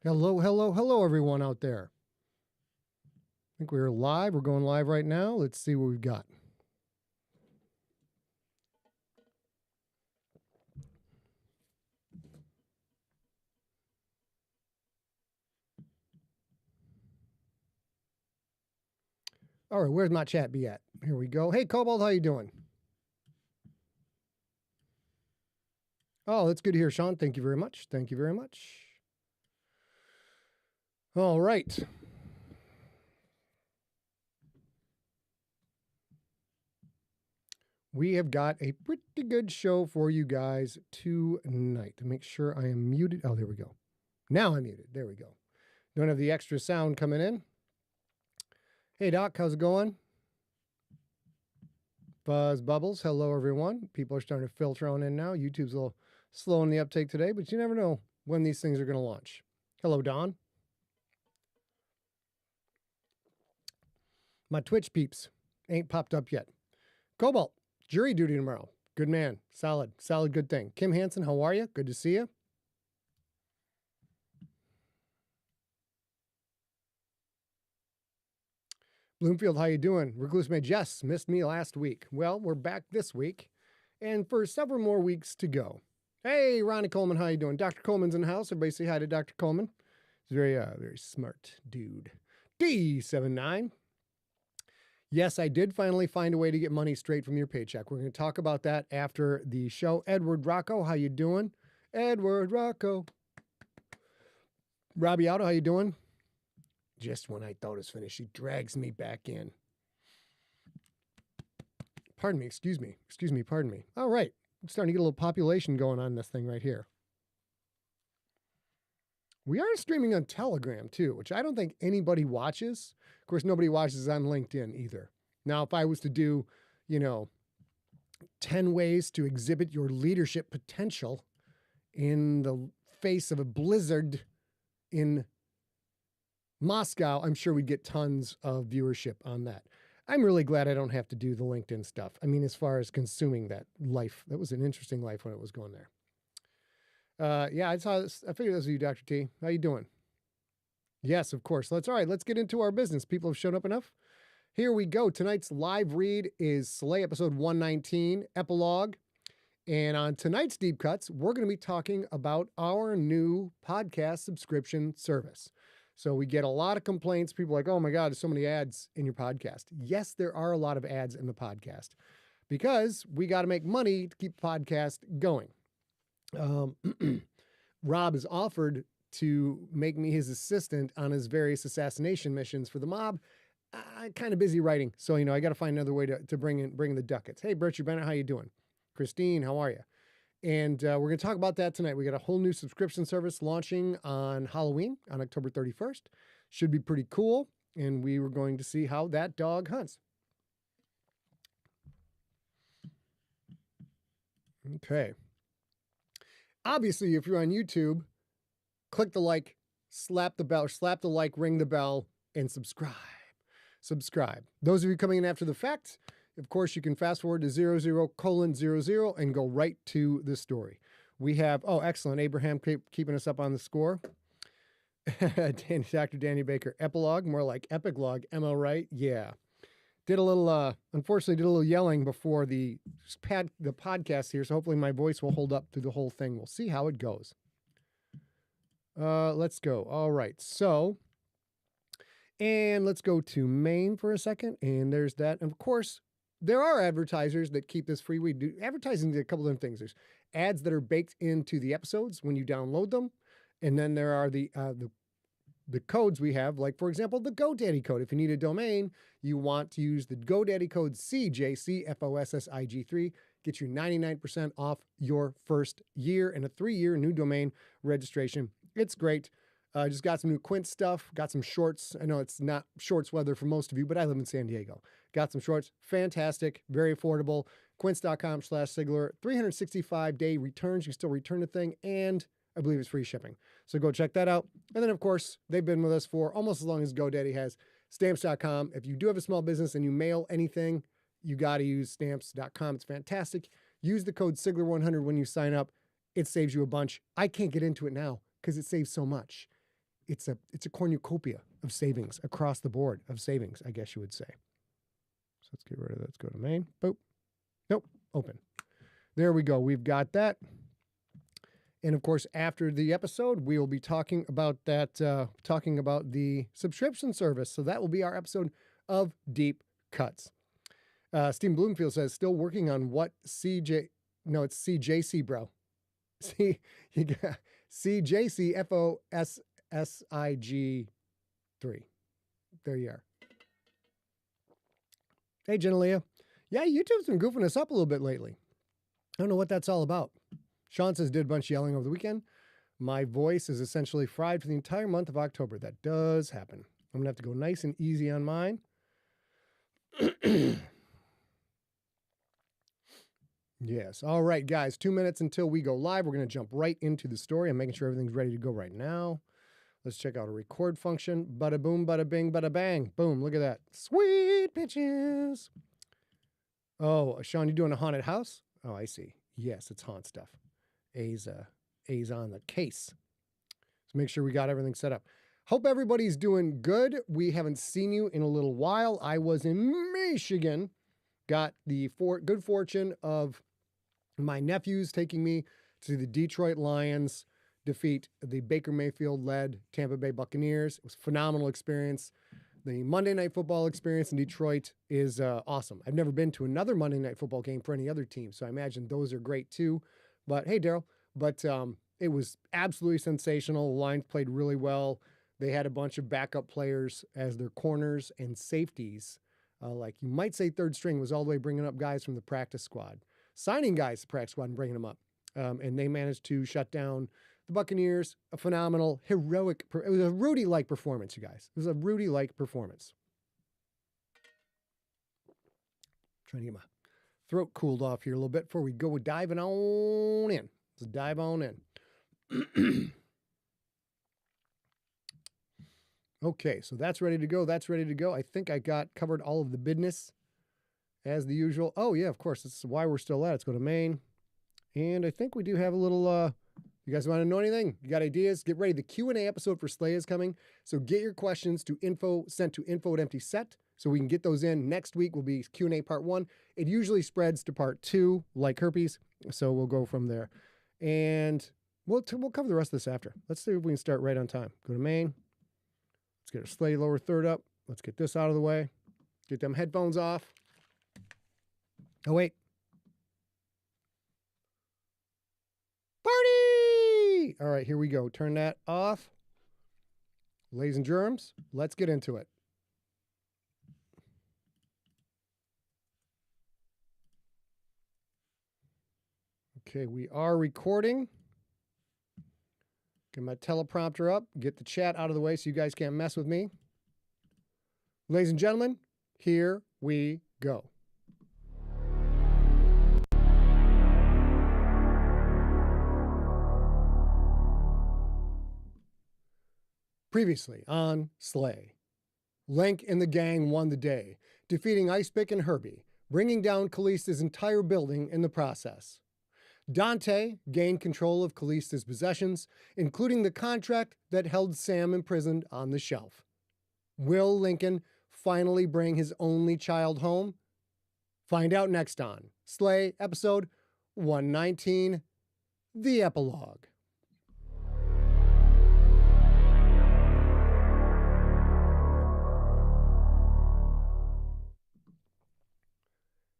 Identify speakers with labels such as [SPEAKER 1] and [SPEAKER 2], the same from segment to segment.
[SPEAKER 1] Hello, hello, hello, everyone out there. I think we're live. We're going live right now. Let's see what we've got. All right, where's my chat be at? Here we go. Hey, Cobalt, how you doing? Oh, that's good to hear, Sean. Thank you very much. Thank you very much. All right. We have got a pretty good show for you guys tonight. To make sure I am muted. Oh, there we go. Now I'm muted. There we go. Don't have the extra sound coming in. Hey, Doc, how's it going? Buzz Bubbles, hello, everyone. People are starting to filter on in now. YouTube's a little slow in the uptake today, but you never know when these things are going to launch. Hello, Don. My Twitch peeps ain't popped up yet. Cobalt, jury duty tomorrow. Good man. Solid, good thing. Kim Hansen, how are you? Good to see you. Bloomfield, how you doing? Recluse Mage, yes, missed me last week. Well, we're back this week, and for several more weeks to go. Hey, Ronnie Coleman, how you doing? Dr. Coleman's in the house. Everybody say hi to Dr. Coleman. He's a very smart dude. D79. Yes, I did finally find a way to get money straight from your paycheck. We're going to talk about that after the show. Edward Rocco, how you doing? Edward Rocco. Robbie Otto, how you doing? Just when I thought it was finished, she drags me back in. Pardon me, excuse me, pardon me. All right, I'm starting to get a little population going on this thing right here. We are streaming on Telegram too, which I don't think anybody watches. Of course, nobody watches on LinkedIn either. Now, if I was to do, 10 ways to exhibit your leadership potential in the face of a blizzard in Moscow, I'm sure we'd get tons of viewership on that. I'm really glad I don't have to do the LinkedIn stuff. I mean, as far as consuming that life, that was an interesting life when it was going there. Yeah, I saw this. I figured this was you, Dr. T. How you doing? Yes, of course. All right, let's get into our business. People have shown up enough. Here we go. Tonight's live read is Slay episode 119, Epilogue. And on tonight's Deep Cuts, we're going to be talking about our new podcast subscription service. So we get a lot of complaints. People are like, oh my God, there's so many ads in your podcast. Yes, there are a lot of ads in the podcast because we got to make money to keep the podcast going. Rob has offered to make me his assistant on his various assassination missions for the mob. I'm kind of busy writing, so I got to find another way to bring the ducats. Hey, Bertram Bennett, how you doing? Christine, how are you? And we're going to talk about that tonight. We got a whole new subscription service launching on Halloween on October 31st. Should be pretty cool. And we were going to see how that dog hunts. Okay. Obviously, if you're on YouTube, click the like, slap the like, ring the bell, and subscribe. Those of you coming in after the fact, of course, you can fast forward to 00:00 and go right to the story. We have, excellent. Abraham keeping us up on the score. Dr. Danny Baker, Epilogue, more like Epilogue. Am I right? Yeah. Unfortunately, did a little yelling before the podcast here, so hopefully my voice will hold up through the whole thing. We'll see how it goes. Let's go. All right. So, and let's go to Maine for a second. And there's that. And of course, there are advertisers that keep this free. We do advertising a couple of different things. There's ads that are baked into the episodes when you download them. And then there are the codes we have, like, for example, the GoDaddy code. If you need a domain, you want to use the GoDaddy code CJCFOSSIG3, get you 99% off your first year and a 3-year new domain registration. It's great. Just got some new Quint stuff, got some shorts. I know it's not shorts weather for most of you, but I live in San Diego. Got some shorts. Fantastic. Very affordable. Quints.com/Sigler. 365-day returns. You can still return the thing, and I believe it's free shipping. So go check that out. And then, of course, they've been with us for almost as long as GoDaddy has. Stamps.com. If you do have a small business and you mail anything, you got to use Stamps.com. It's fantastic. Use the code Sigler100 when you sign up. It saves you a bunch. I can't get into it now because it saves so much. it's a cornucopia of savings across the board of savings, I guess you would say. So let's get rid of that. Let's go to main. Boop. Nope. Open. There we go. We've got that. And of course, after the episode, we will be talking about that, talking about the subscription service. So that will be our episode of Deep Cuts. Stephen Bloomfield says, still working on what no, it's CJC, bro. See, you got CJCFOSSIG3. There you are. Hey, Genelia. Yeah, YouTube's been goofing us up a little bit lately. I don't know what that's all about. Sean says, did a bunch of yelling over the weekend. My voice is essentially fried for the entire month of October. That does happen. I'm going to have to go nice and easy on mine. Yes. All right, guys. 2 minutes until we go live. We're going to jump right into the story. I'm making sure everything's ready to go right now. Let's check out a record function. Bada boom, bada bing, bada bang. Boom. Look at that. Sweet bitches. Oh, Sean, you doing a haunted house? Oh, I see. Yes, it's haunt stuff. A's on the case. Let's make sure we got everything set up. Hope everybody's doing good. We haven't seen you in a little while. I was in Michigan. Got the good fortune of my nephews taking me to the Detroit Lions defeat the Baker Mayfield-led Tampa Bay Buccaneers. It was a phenomenal experience. The Monday Night Football experience in Detroit is awesome. I've never been to another Monday Night Football game for any other team, so I imagine those are great too. But hey, Daryl, it was absolutely sensational. The Lions played really well. They had a bunch of backup players as their corners and safeties. Like you might say third string was all the way bringing up guys from the practice squad, signing guys to the practice squad and bringing them up. And they managed to shut down the Buccaneers. A phenomenal, heroic, it was a Rudy-like performance, you guys. It was a Rudy-like performance. Trying to get my throat cooled off here a little bit before we go diving on in. Let's dive on in. Okay, so that's ready to go. That's ready to go. I think I got covered all of the business as the usual. Oh, yeah, of course. This is why we're still at. Let's go to main. And I think we do have a little, you guys want to know anything? You got ideas? Get ready. The Q&A episode for Slay is coming. So get your questions to sent to info@emptyset so we can get those in. Next week will be Q&A part 1. It usually spreads to part 2 like herpes. So we'll go from there. And we'll cover the rest of this after. Let's see if we can start right on time. Go to main. Let's get our Slay lower third up. Let's get this out of the way. Get them headphones off. Oh, wait. Party! All right, here we go. Turn that off. Ladies and germs, let's get into it. Okay, we are recording. Get my teleprompter up. Get the chat out of the way so you guys can't mess with me. Ladies and gentlemen, here we go. Previously on Slay, Linc and the gang won the day, defeating Icepick and Herbie, bringing down Callista's entire building in the process. Dante gained control of Callista's possessions, including the contract that held Sam imprisoned on the shelf. Will Lincoln finally bring his only child home? Find out next on Slay, episode 119, The Epilogue.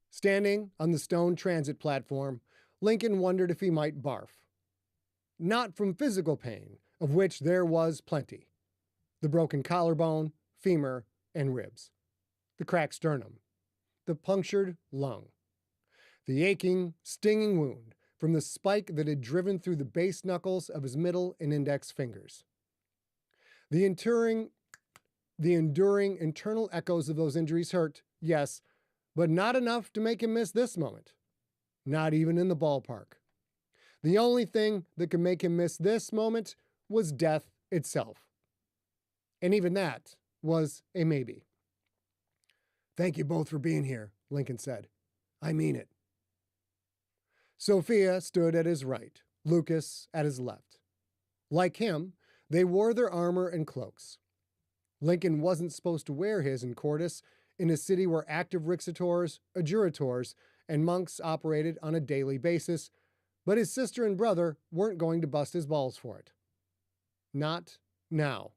[SPEAKER 1] Standing on the stone transit platform, Lincoln wondered if he might barf. Not from physical pain, of which there was plenty. The broken collarbone, femur, and ribs. The cracked sternum. The punctured lung. The aching, stinging wound from the spike that had driven through the base knuckles of his middle and index fingers. The enduring internal echoes of those injuries hurt, yes, but not enough to make him miss this moment. Not even in the ballpark. The only thing that could make him miss this moment was death itself. And even that was a maybe. Thank you both for being here, Lincoln said. I mean it. Sophia stood at his right, Lucas at his left. Like him, They wore their armor and cloaks. Lincoln wasn't supposed to wear his in Cordis, in a city where active rixators, adjurators, and monks operated on a daily basis, but his sister and brother weren't going to bust his balls for it. Not now.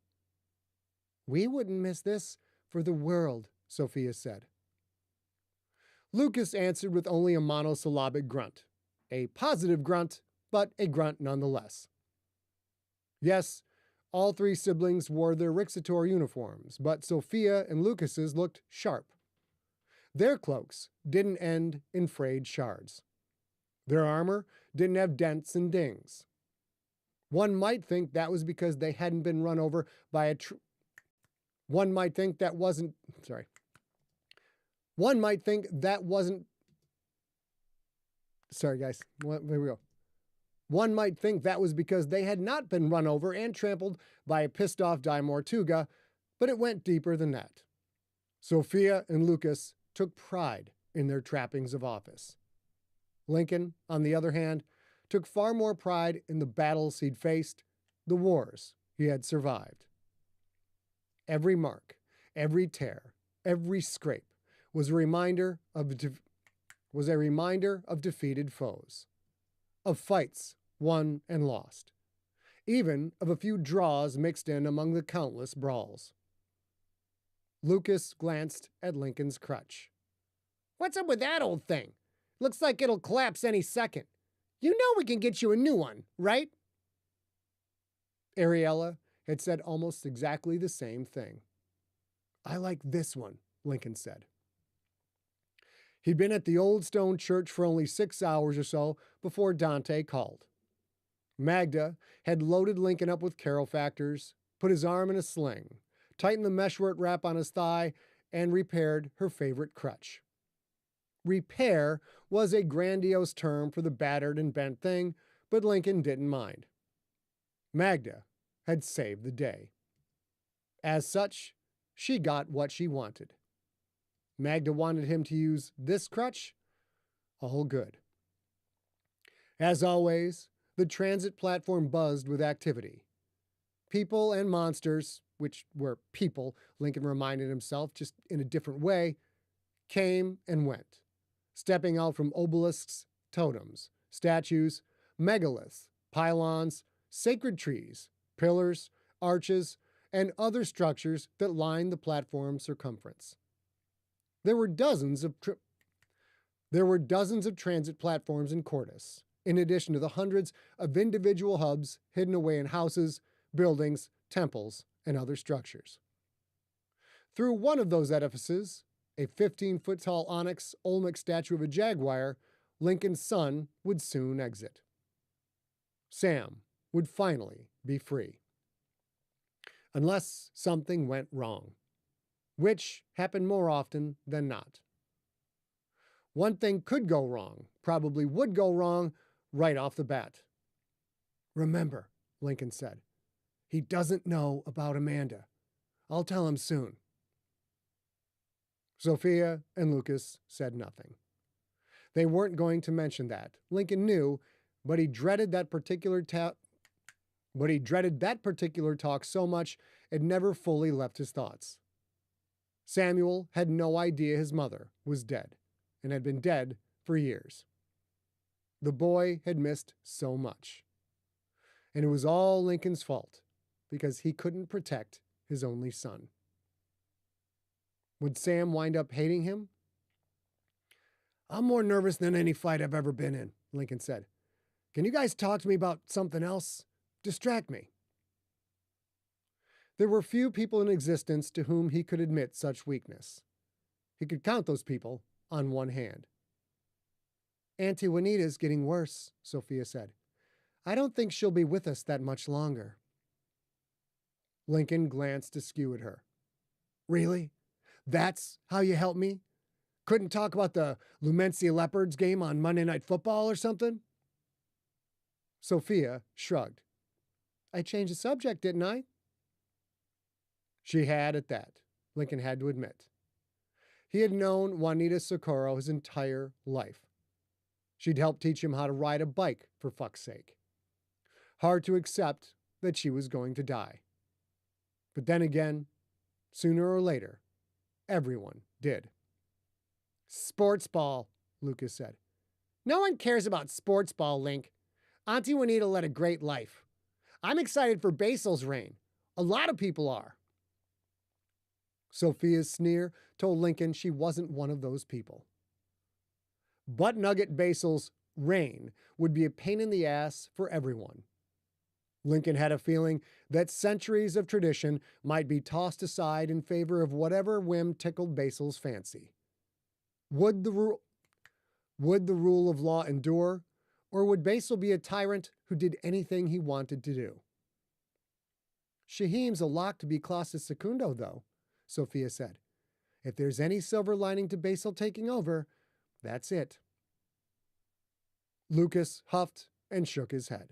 [SPEAKER 1] We wouldn't miss this for the world, Sophia said. Lucas answered with only a monosyllabic grunt. A positive grunt, but a grunt nonetheless. Yes, all three siblings wore their rixator uniforms, but Sophia and Lucas's looked sharp. Their cloaks didn't end in frayed shards. Their armor didn't have dents and dings. One might think that was because they hadn't been run over by a One might think that wasn't Sorry, guys. Here we go. One might think that was because they had not been run over and trampled by a pissed-off Dimortuga, but it went deeper than that. Sophia and Lucas took pride in their trappings of office. Lincoln, on the other hand, took far more pride in the battles he'd faced, the wars he had survived. Every mark, every tear, every scrape was a reminder of defeated foes, of fights won and lost, even of a few draws mixed in among the countless brawls. Lucas glanced at Lincoln's crutch. What's up with that old thing? Looks like it'll collapse any second. You know we can get you a new one, right? Ariella had said almost exactly the same thing. I like this one, Lincoln said. He'd been at the old stone church for only 6 hours or so before Dante called. Magda had loaded Lincoln up with carol factors, put his arm in a sling, tightened the meshwork wrap on his thigh, and repaired her favorite crutch. Repair was a grandiose term for the battered and bent thing, but Lincoln didn't mind. Magda had saved the day. As such, she got what she wanted. Magda wanted him to use this crutch. All good. As always, the transit platform buzzed with activity. People and monsters, which were people, Lincoln reminded himself, just in a different way, came and went, stepping out from obelisks, totems, statues, megaliths, pylons, sacred trees, pillars, arches, and other structures that lined the platform's circumference. There were dozens of transit platforms in Cordis, in addition to the hundreds of individual hubs hidden away in houses, buildings, temples, and other structures. Through one of those edifices, a 15-foot-tall onyx Olmec statue of a jaguar, Lincoln's son would soon exit. Sam would finally be free. Unless something went wrong, which happened more often than not. One thing could go wrong, probably would go wrong right off the bat. Remember, Lincoln said, he doesn't know about Amanda. I'll tell him soon. Sophia and Lucas said nothing. They weren't going to mention that. Lincoln knew, but he dreaded that particular talk so much it never fully left his thoughts. Samuel had no idea his mother was dead, and had been dead for years. The boy had missed so much. And it was all Lincoln's fault, because he couldn't protect his only son. Would Sam wind up hating him? I'm more nervous than any fight I've ever been in, Lincoln said. Can you guys talk to me about something else? Distract me. There were few people in existence to whom he could admit such weakness. He could count those people on one hand. Auntie Juanita's getting worse, Sophia said. I don't think she'll be with us that much longer. Lincoln glanced askew at her. Really? That's how you help me? Couldn't talk about the Lumencia Leopards game on Monday Night Football or something? Sophia shrugged. I changed the subject, didn't I? She had at that, Lincoln had to admit. He had known Juanita Socorro his entire life. She'd helped teach him how to ride a bike, for fuck's sake. Hard to accept, that she was going to die. But then again, sooner or later, everyone did. Sports ball, Lucas said. No one cares about sports ball, Linc. Auntie Juanita led a great life. I'm excited for Basil's reign. A lot of people are. Sophia's sneer told Lincoln she wasn't one of those people. Butt Nugget Basil's reign would be a pain in the ass for everyone. Lincoln had a feeling that centuries of tradition might be tossed aside in favor of whatever whim tickled Basil's fancy. Would the rule of law endure, or would Basil be a tyrant who did anything he wanted to do? Shahim's a lock to be Clausus Secundo, though, Sophia said. If there's any silver lining to Basil taking over, that's it. Lucas huffed and shook his head.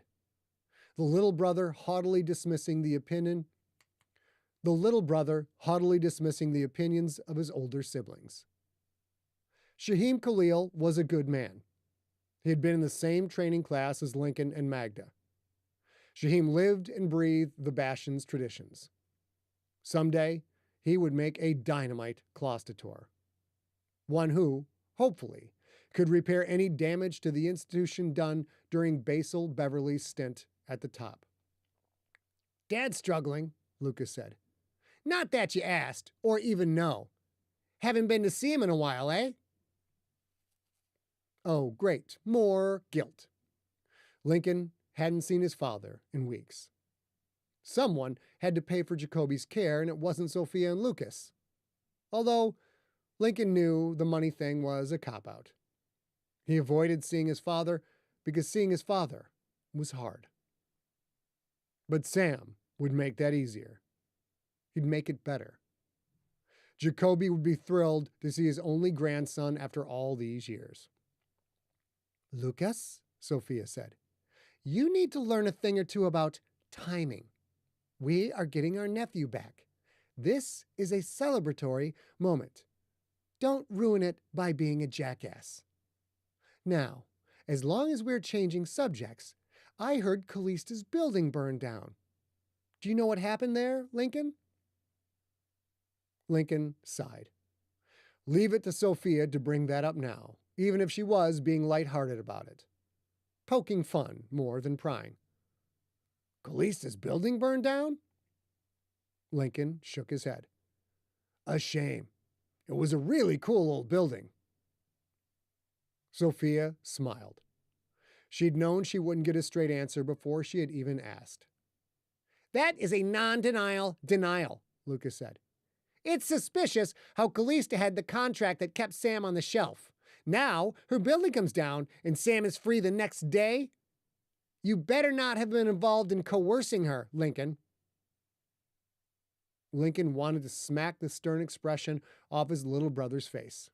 [SPEAKER 1] The little brother haughtily dismissing the opinions of his older siblings. Shahim Khalil was a good man. He had been in the same training class as Lincoln and Magda. Shahim lived and breathed the Bastion's traditions. Someday, he would make a dynamite Clostator. One who, hopefully, could repair any damage to the institution done during Basil Beverly's stint at the top. Dad's struggling, Lucas said. Not that you asked, or even know. Haven't been to see him in a while, eh? Oh, great. More guilt. Lincoln hadn't seen his father in weeks. Someone had to pay for Jacoby's care, and it wasn't Sophia and Lucas. Although Lincoln knew the money thing was a cop-out. He avoided seeing his father because seeing his father was hard. But Sam would make that easier. He'd make it better. Jacoby would be thrilled to see his only grandson after all these years. Lucas, Sophia said, you need to learn a thing or two about timing. We are getting our nephew back. This is a celebratory moment. Don't ruin it by being a jackass. Now, as long as we're changing subjects, I heard Callista's building burned down. Do you know what happened there, Lincoln? Lincoln sighed. Leave it to Sophia to bring that up now, even if she was being lighthearted about it. Poking fun more than prying. Callista's building burned down? Lincoln shook his head. A shame. It was a really cool old building. Sophia smiled. She'd known she wouldn't get a straight answer before she had even asked. That is a non-denial denial, Lucas said. It's suspicious how Callista had the contract that kept Sam on the shelf. Now, her building comes down and Sam is free the next day? You better not have been involved in coercing her, Lincoln. Lincoln wanted to smack the stern expression off his little brother's face.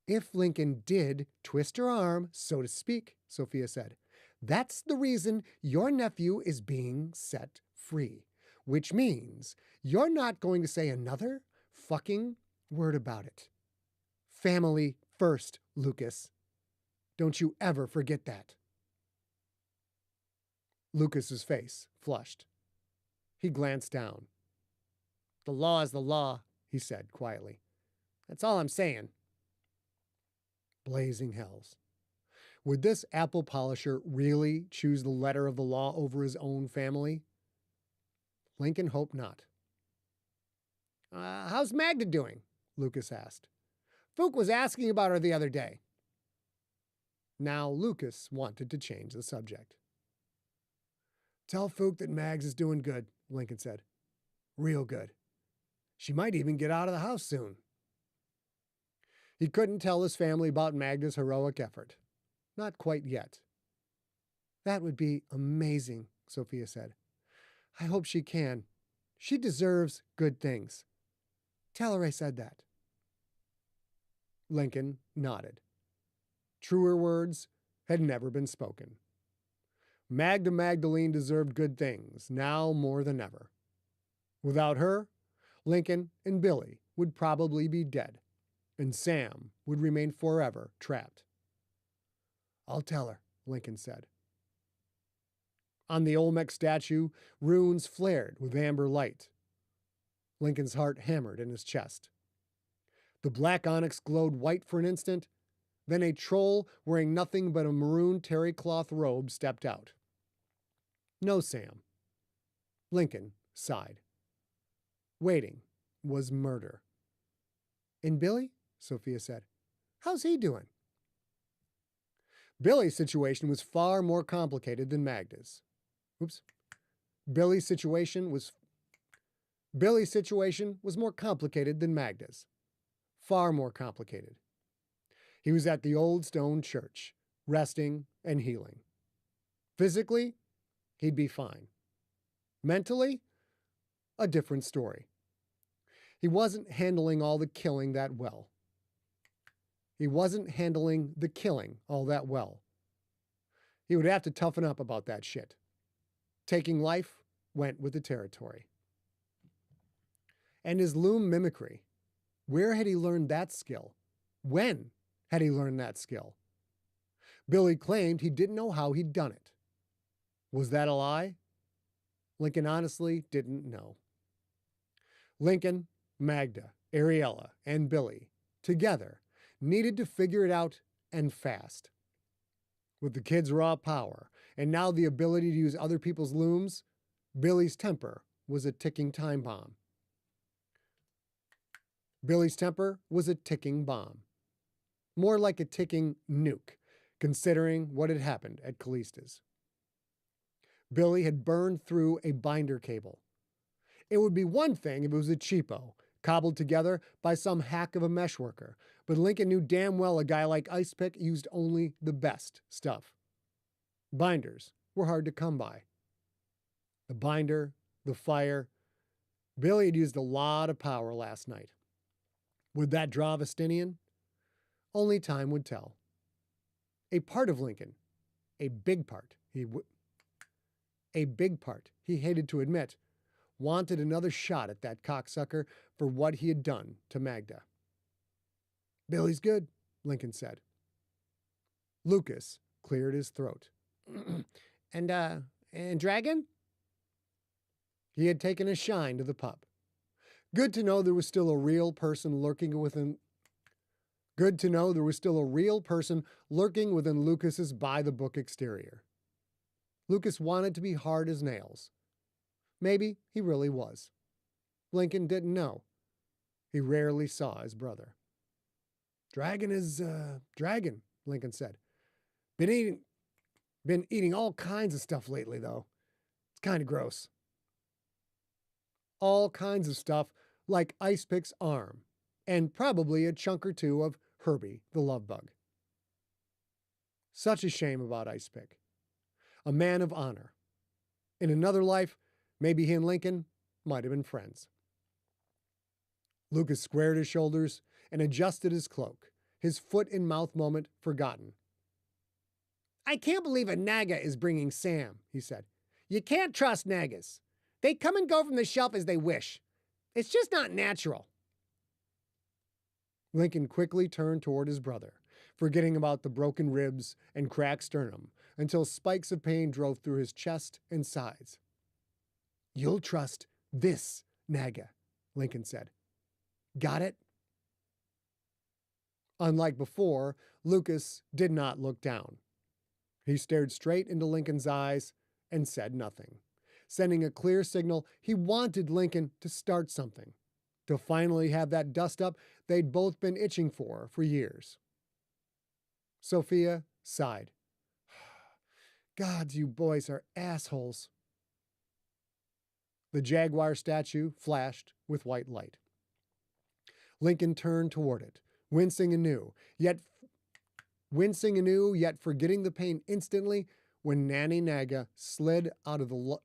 [SPEAKER 1] If Lincoln did twist her arm, so to speak, Sophia said, that's the reason your nephew is being set free, which means you're not going to say another fucking word about it. Family first, Lucas. Don't you ever forget that. Lucas's face flushed. He glanced down. The law is the law, he said quietly. That's all I'm saying. Blazing hells. Would this apple polisher really choose the letter of the law over his own family? Lincoln hoped not. How's Magda doing? Lucas asked. Fook was asking about her the other day. Now Lucas wanted to change the subject. Tell Fook that Mags is doing good, Lincoln said. Real good. She might even get out of the house soon. He couldn't tell his family about Magda's heroic effort. Not quite yet. That would be amazing, Sophia said. I hope she can. She deserves good things. Tell her I said that. Lincoln nodded. Truer words had never been spoken. Magda Magdalene deserved good things, now more than ever. Without her, Lincoln and Billy would probably be dead, and Sam would remain forever trapped. I'll tell her, Lincoln said. On the Olmec statue, runes flared with amber light. Lincoln's heart hammered in his chest. The black onyx glowed white for an instant, then a troll wearing nothing but a maroon terry cloth robe stepped out. No, Sam. Lincoln sighed. Waiting was murder. And Billy? Sophia said. How's he doing? Billy's situation was far more complicated than Magda's. Billy's situation was more complicated than Magda's. Far more complicated. He was at the old stone church, resting and healing. Physically, he'd be fine. Mentally, a different story. He wasn't handling all the killing that well. He wasn't handling the killing all that well. He would have to toughen up about that shit. Taking life went with the territory. And his loom mimicry. Where had he learned that skill? When had he learned that skill? Billy claimed he didn't know how he'd done it. Was that a lie? Lincoln honestly didn't know. Lincoln, Magda, Ariella, and Billy, together, needed to figure it out and fast. With the kid's raw power, and now the ability to use other people's looms, Billy's temper was a ticking time bomb. Billy's temper was a ticking bomb. More like a ticking nuke, considering what had happened at Callista's. Billy had burned through a binder cable. It would be one thing if it was a cheapo, cobbled together by some hack of a mesh worker, but Lincoln knew damn well a guy like Icepick used only the best stuff. Binders were hard to come by. The binder, the fire. Billy had used a lot of power last night. Would that draw Vestinian? Only time would tell. A part of Lincoln, a big part he hated to admit, wanted another shot at that cocksucker for what he had done to Magda. Billy's good, Lincoln said. Lucas cleared his throat. And Dragon? He had taken a shine to the pup. Good to know there was still a real person lurking within Lucas's by-the-book exterior. Lucas wanted to be hard as nails. Maybe he really was. Lincoln didn't know. He rarely saw his brother. Dragon is, Dragon, Lincoln said. Been eating all kinds of stuff lately, though. It's kind of gross. All kinds of stuff like Icepick's arm, and probably a chunk or two of Herbie, the love bug. Such a shame about Icepick. A man of honor. In another life, maybe he and Lincoln might have been friends. Lucas squared his shoulders and adjusted his cloak, his foot in mouth moment forgotten. I can't believe a Naga is bringing Sam, he said. You can't trust Nagas. They come and go from the shelf as they wish. It's just not natural. Lincoln quickly turned toward his brother, forgetting about the broken ribs and cracked sternum, until spikes of pain drove through his chest and sides. You'll trust this Naga, Lincoln said. Got it? Unlike before, Lucas did not look down. He stared straight into Lincoln's eyes and said nothing, sending a clear signal he wanted Lincoln to start something, to finally have that dust-up they'd both been itching for years. Sophia sighed. Gods, you boys are assholes. The jaguar statue flashed with white light. Lincoln turned toward it, wincing anew, yet forgetting the pain instantly when Nanny Naga slid out of the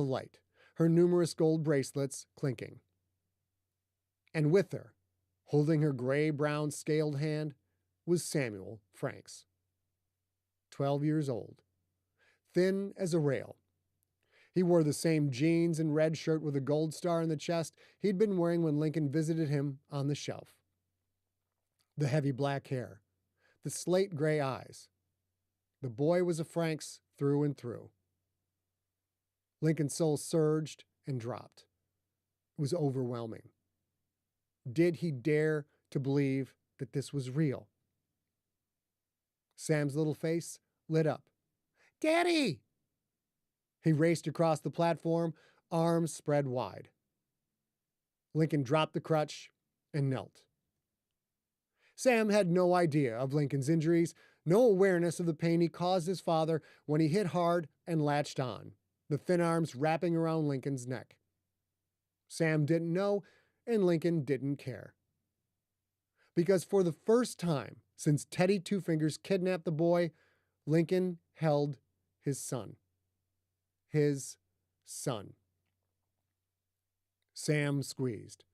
[SPEAKER 1] light, her numerous gold bracelets clinking. And with her, holding her gray-brown scaled hand, was Samuel Franks. 12 years old, thin as a rail. He wore the same jeans and red shirt with a gold star in the chest he'd been wearing when Lincoln visited him on the shelf. The heavy black hair, the slate gray eyes. The boy was a Frank's through and through. Lincoln's soul surged and dropped. It was overwhelming. Did he dare to believe that this was real? Sam's little face lit up. Daddy! He raced across the platform, arms spread wide. Lincoln dropped the crutch and knelt. Sam had no idea of Lincoln's injuries, no awareness of the pain he caused his father when he hit hard and latched on, the thin arms wrapping around Lincoln's neck. Sam didn't know, and Lincoln didn't care. Because for the first time since Teddy Two Fingers kidnapped the boy, Lincoln held his son. His son. Sam squeezed.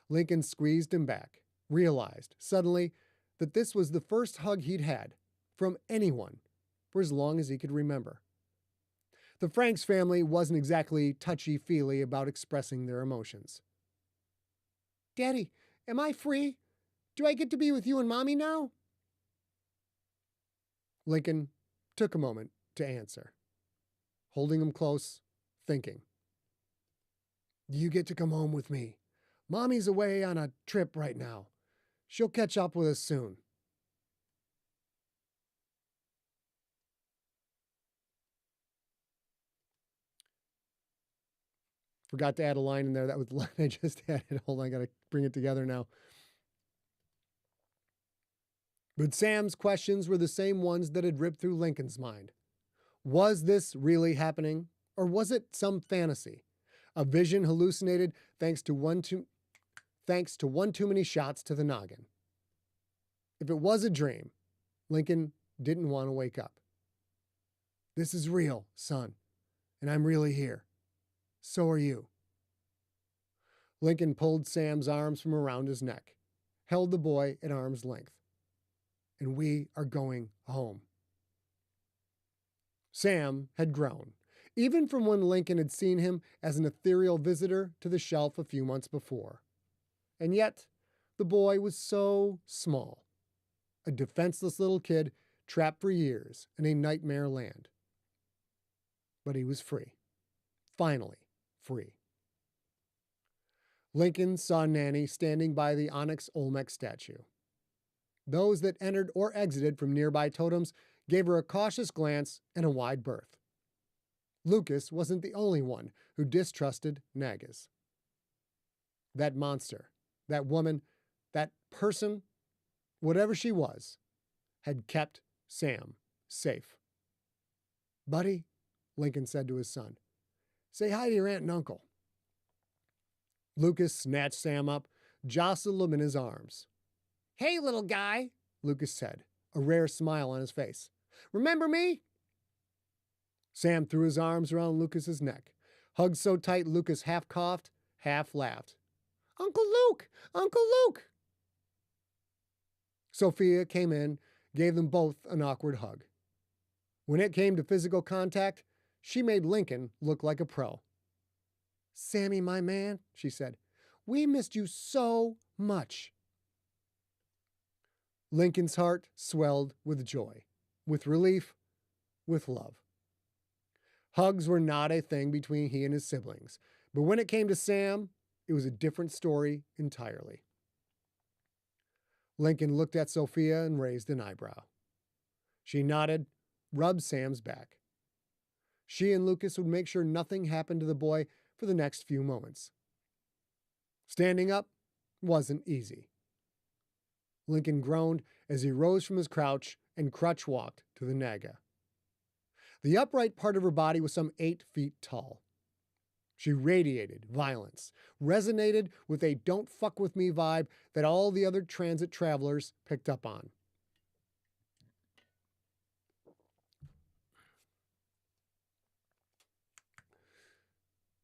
[SPEAKER 1] Lincoln squeezed him back, realized suddenly that this was the first hug he'd had from anyone for as long as he could remember. The Franks family wasn't exactly touchy-feely about expressing their emotions. Daddy, am I free? Do I get to be with you and Mommy now? Lincoln took a moment to answer, holding him close, thinking. You get to come home with me. Mommy's away on a trip right now. She'll catch up with us soon. Forgot to add a line in there. That was the line I just added. Hold on, I got to bring it together now. But Sam's questions were the same ones that had ripped through Lincoln's mind. Was this really happening? Or was it some fantasy? A vision hallucinated thanks to one too many shots to the noggin. If it was a dream, Lincoln didn't want to wake up. This is real, son, and I'm really here. So are you. Lincoln pulled Sam's arms from around his neck, held the boy at arm's length. And we are going home. Sam had grown, even from when Lincoln had seen him as an ethereal visitor to the shelf a few months before. And yet, the boy was so small, a defenseless little kid trapped for years in a nightmare land. But he was free. Finally free. Lincoln saw Nanny standing by the onyx Olmec statue. Those that entered or exited from nearby totems gave her a cautious glance and a wide berth. Lucas wasn't the only one who distrusted Nagas. That monster, that woman, that person, whatever she was, had kept Sam safe. Buddy, Lincoln said to his son, say hi to your aunt and uncle. Lucas snatched Sam up, jostled him in his arms. Hey, little guy, Lucas said, a rare smile on his face. Remember me? Sam threw his arms around Lucas's neck, hugged so tight Lucas half coughed, half laughed. Uncle Luke! Uncle Luke! Sophia came in, gave them both an awkward hug. When it came to physical contact, she made Lincoln look like a pro. Sammy, my man, she said, we missed you so much. Lincoln's heart swelled with joy, with relief, with love. Hugs were not a thing between he and his siblings, but when it came to Sam, it was a different story entirely. Lincoln looked at Sophia and raised an eyebrow. She nodded, rubbed Sam's back. She and Lucas would make sure nothing happened to the boy for the next few moments. Standing up wasn't easy. Lincoln groaned as he rose from his crouch and crutch walked to the Naga. The upright part of her body was some 8 feet tall. She radiated violence, resonated with a don't fuck with me vibe that all the other transit travelers picked up on.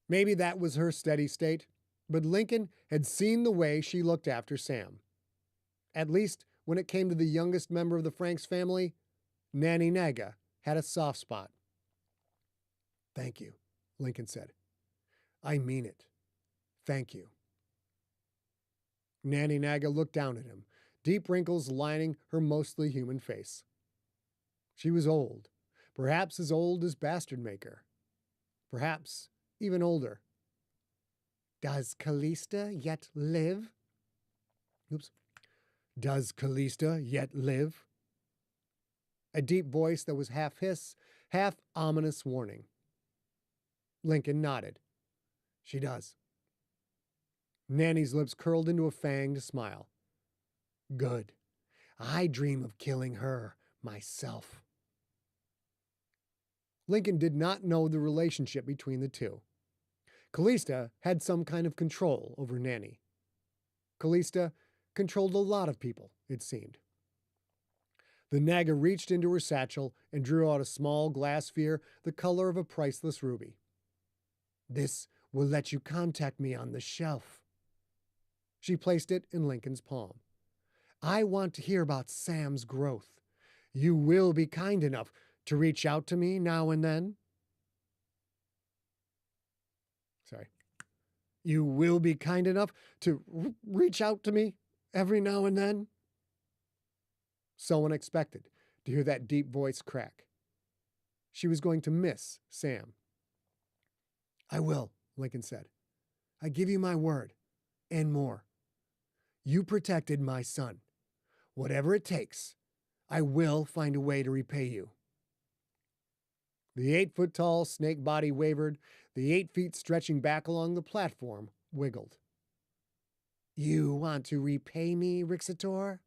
[SPEAKER 1] Maybe that was her steady state, but Lincoln had seen the way she looked after Sam. At least when it came to the youngest member of the Franks family, Nanny Naga had a soft spot. Thank you, Lincoln said. I mean it. Thank you. Nanny Naga looked down at him, deep wrinkles lining her mostly human face. She was old, perhaps as old as Bastard Maker, perhaps even older. Does Callista yet live? Oops. Does Callista yet live? A deep voice that was half hiss, half ominous warning. Lincoln nodded. She does. Nanny's lips curled into a fanged smile. Good. I dream of killing her myself. Lincoln did not know the relationship between the two. Callista had some kind of control over Nanny. Callista controlled a lot of people, it seemed. The Naga reached into her satchel and drew out a small glass sphere the color of a priceless ruby. This will let you contact me on the shelf. She placed it in Lincoln's palm. I want to hear about Sam's growth. You will be kind enough to reach out to me now and then? Sorry. You will be kind enough to reach out to me every now and then? So unexpected to hear that deep voice crack. She was going to miss Sam. I will, Lincoln said. I give you my word, and more. You protected my son. Whatever it takes, I will find a way to repay you. The 8-foot-tall snake body wavered, the 8 feet stretching back along the platform wiggled. You want to repay me, Rixator?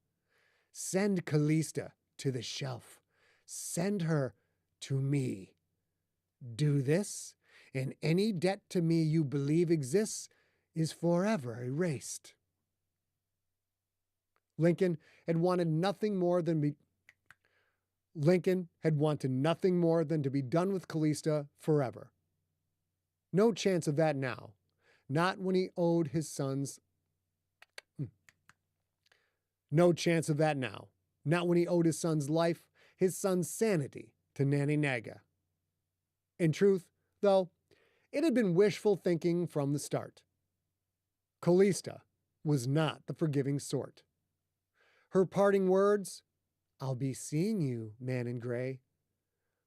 [SPEAKER 1] Send Callista to the shelf. Send her to me. Do this, and any debt to me you believe exists is forever erased. Lincoln had wanted nothing more than to be done with Callista forever. No chance of that now. Not when he owed his son's... No chance of that now. Not when he owed his son's life, his son's sanity to Nanny Naga. In truth, though, it had been wishful thinking from the start. Callista was not the forgiving sort. Her parting words, I'll be seeing you, man in gray,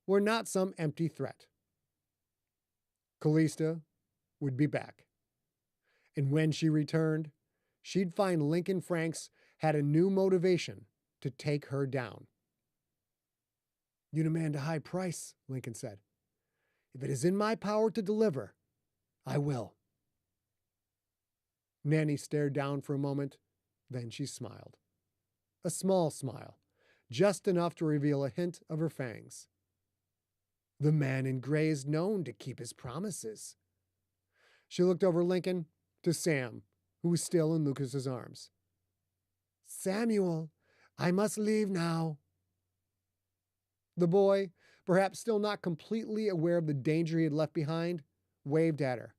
[SPEAKER 1] were not some empty threat. Callista would be back. And when she returned, she'd find Lincoln Franks had a new motivation to take her down. You demand a high price, Lincoln said. If it is in my power to deliver, I will. Nanny stared down for a moment, then she smiled. A small smile, just enough to reveal a hint of her fangs. The man in gray is known to keep his promises. She looked over Lincoln to Sam, who was still in Lucas's arms. Samuel, I must leave now. The boy, perhaps still not completely aware of the danger he had left behind, waved at her.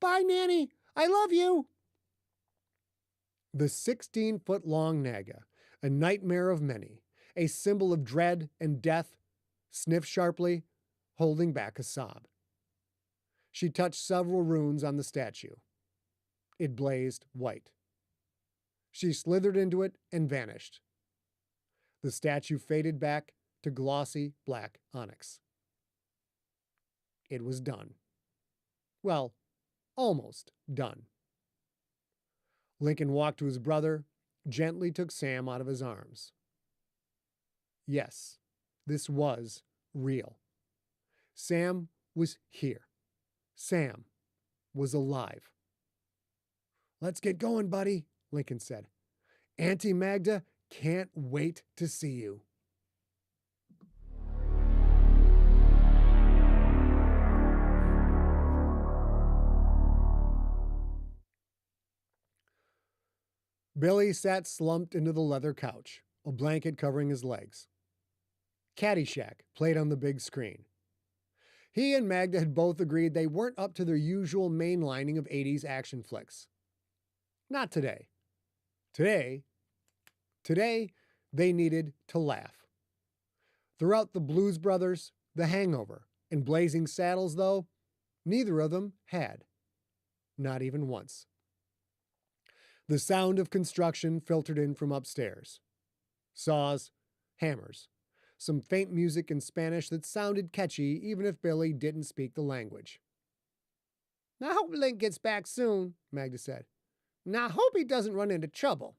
[SPEAKER 1] Bye, Nanny. I love you. The 16-foot-long Naga, a nightmare of many, a symbol of dread and death, sniffed sharply, holding back a sob. She touched several runes on the statue. It blazed white. She slithered into it and vanished. The statue faded back to glossy black onyx. It was done. Well, almost done. Lincoln walked to his brother, gently took Sam out of his arms. Yes, this was real. Sam was here. Sam was alive. Let's get going, buddy, Lincoln said. Auntie Magda can't wait to see you. Billy sat slumped into the leather couch, a blanket covering his legs. Caddyshack played on the big screen. He and Magda had both agreed they weren't up to their usual mainlining of 80s action flicks. Not today. Today, they needed to laugh. Throughout the Blues Brothers, The Hangover, and Blazing Saddles, though, neither of them had. Not even once. The sound of construction filtered in from upstairs. Saws, hammers, some faint music in Spanish that sounded catchy even if Billy didn't speak the language. "I hope Linc gets back soon," Magda said. "And I hope he doesn't run into trouble."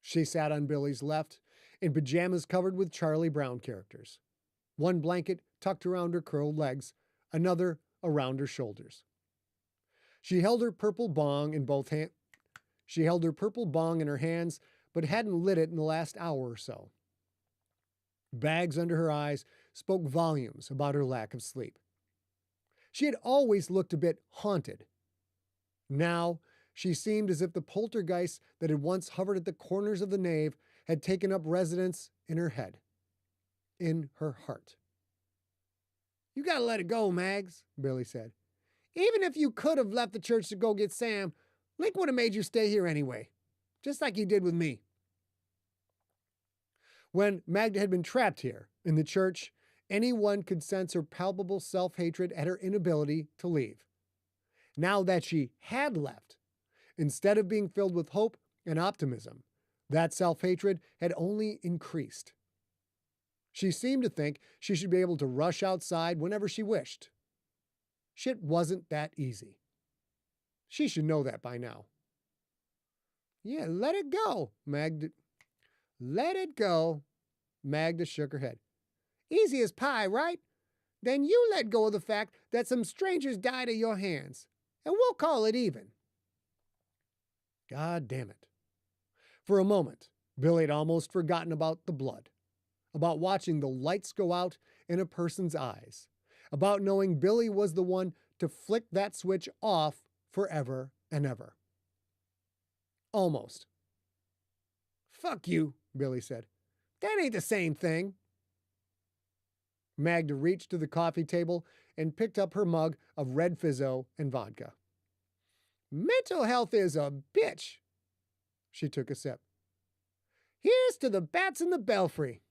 [SPEAKER 1] She sat on Billy's left, in pajamas covered with Charlie Brown characters. One blanket tucked around her curled legs, another around her shoulders. She held her purple bong in her hands, but hadn't lit it in the last hour or so. Bags under her eyes spoke volumes about her lack of sleep. She had always looked a bit haunted. Now, she seemed as if the poltergeist that had once hovered at the corners of the nave had taken up residence in her head, in her heart. "You gotta let it go, Mags," Billy said. "Even if you could have left the church to go get Sam, Linc would have made you stay here anyway, just like he did with me." When Magda had been trapped here, in the church, anyone could sense her palpable self-hatred at her inability to leave. Now that she had left, instead of being filled with hope and optimism, that self-hatred had only increased. She seemed to think she should be able to rush outside whenever she wished. Shit wasn't that easy. She should know that by now. "Yeah, let it go, Magda. Let it go." Magda shook her head. "Easy as pie, right? Then you let go of the fact that some strangers died at your hands, and we'll call it even." God damn it. For a moment, Billy had almost forgotten about the blood, about watching the lights go out in a person's eyes, about knowing Billy was the one to flick that switch off forever and ever. Almost. "Fuck you," Billy said. "That ain't the same thing." Magda reached to the coffee table and picked up her mug of red fizzo and vodka. "Mental health is a bitch." She took a sip. "Here's to the bats in the belfry."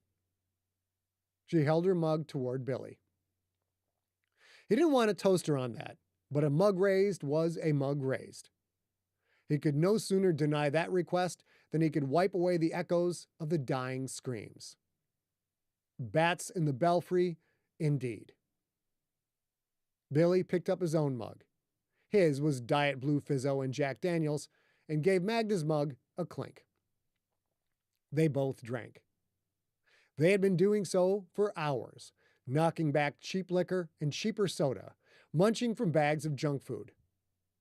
[SPEAKER 1] She held her mug toward Billy. He didn't want to toast her on that, but a mug raised was a mug raised. He could no sooner deny that request than he could wipe away the echoes of the dying screams. Bats in the belfry, indeed. Billy picked up his own mug. His was Diet Blue Fizzo and Jack Daniels, and gave Magda's mug a clink. They both drank. They had been doing so for hours, knocking back cheap liquor and cheaper soda, munching from bags of junk food.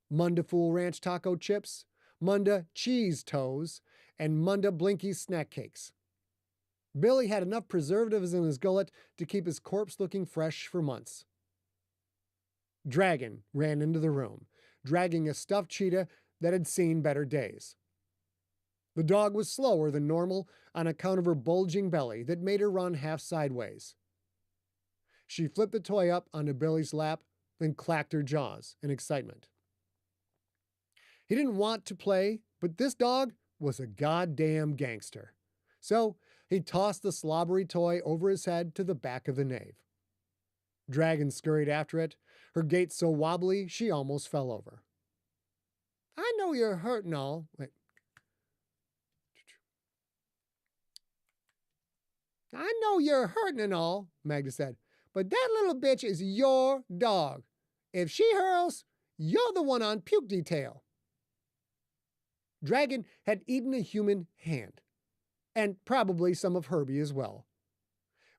[SPEAKER 1] Munda Fool Ranch taco chips, Munda cheese toes, and Munda Blinky snack cakes. Billy had enough preservatives in his gullet to keep his corpse looking fresh for months. Dragon ran into the room, dragging a stuffed cheetah that had seen better days. The dog was slower than normal on account of her bulging belly that made her run half sideways. She flipped the toy up onto Billy's lap, then clacked her jaws in excitement. He didn't want to play, but this dog was a goddamn gangster. So he tossed the slobbery toy over his head to the back of the nave. Dragon scurried after it, her gait so wobbly she almost fell over. "I know you're hurt and all." "I know you're hurting and all," Magda said, "but that little bitch is your dog. If she hurls, you're the one on puke detail." Dragon had eaten a human hand, and probably some of Herbie as well.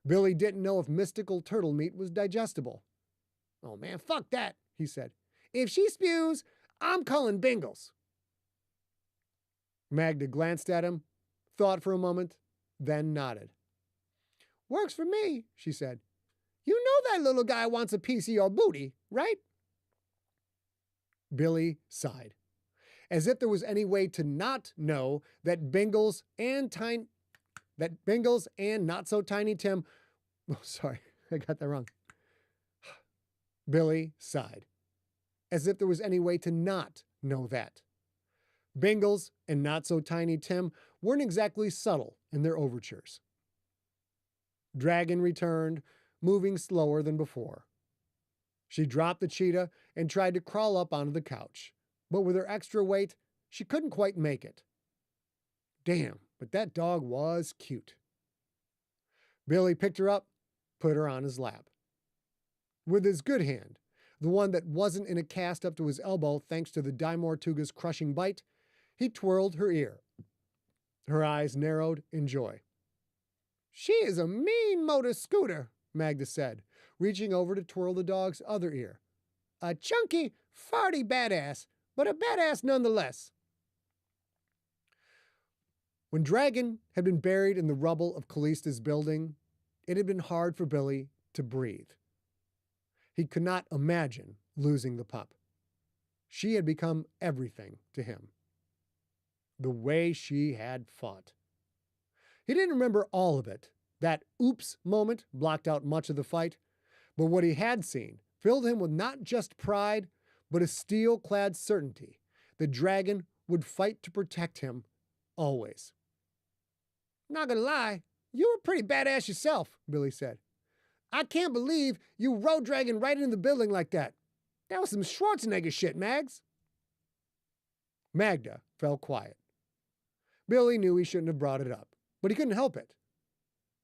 [SPEAKER 1] Billy didn't know if mystical turtle meat was digestible. "Oh man, fuck that," he said. "If she spews, I'm calling Bingles." Magda glanced at him, thought for a moment, then nodded. "Works for me," she said. "You know that little guy wants a piece of your booty, right?" Billy sighed, as if there was any way to not know that Bingles and Not So Tiny Tim, oh, sorry, I got that wrong. Billy sighed, as if there was any way to not know that. Bingles and Not So Tiny Tim weren't exactly subtle in their overtures. Dragon returned, moving slower than before. She dropped the cheetah and tried to crawl up onto the couch, but with her extra weight, she couldn't quite make it. Damn, but that dog was cute. Billy picked her up, put her on his lap. With his good hand, the one that wasn't in a cast up to his elbow thanks to the Dimortuga's crushing bite, he twirled her ear. Her eyes narrowed in joy. She is a mean motor scooter, Magda said, reaching over to twirl the dog's other ear. A chunky, farty badass, but a badass nonetheless. When Dragon had been buried in the rubble of Callista's building, it had been hard for Billy to breathe. He could not imagine losing the pup. She had become everything to him. The way she had fought. He didn't remember all of it. That oops moment blocked out much of the fight, but what he had seen filled him with not just pride, but a steel-clad certainty the Dragon would fight to protect him always. Not gonna lie, you were pretty badass yourself, Billy said. I can't believe you rode Dragon right into the building like that. That was some Schwarzenegger shit, Mags. Magda fell quiet. Billy knew he shouldn't have brought it up, but he couldn't help it.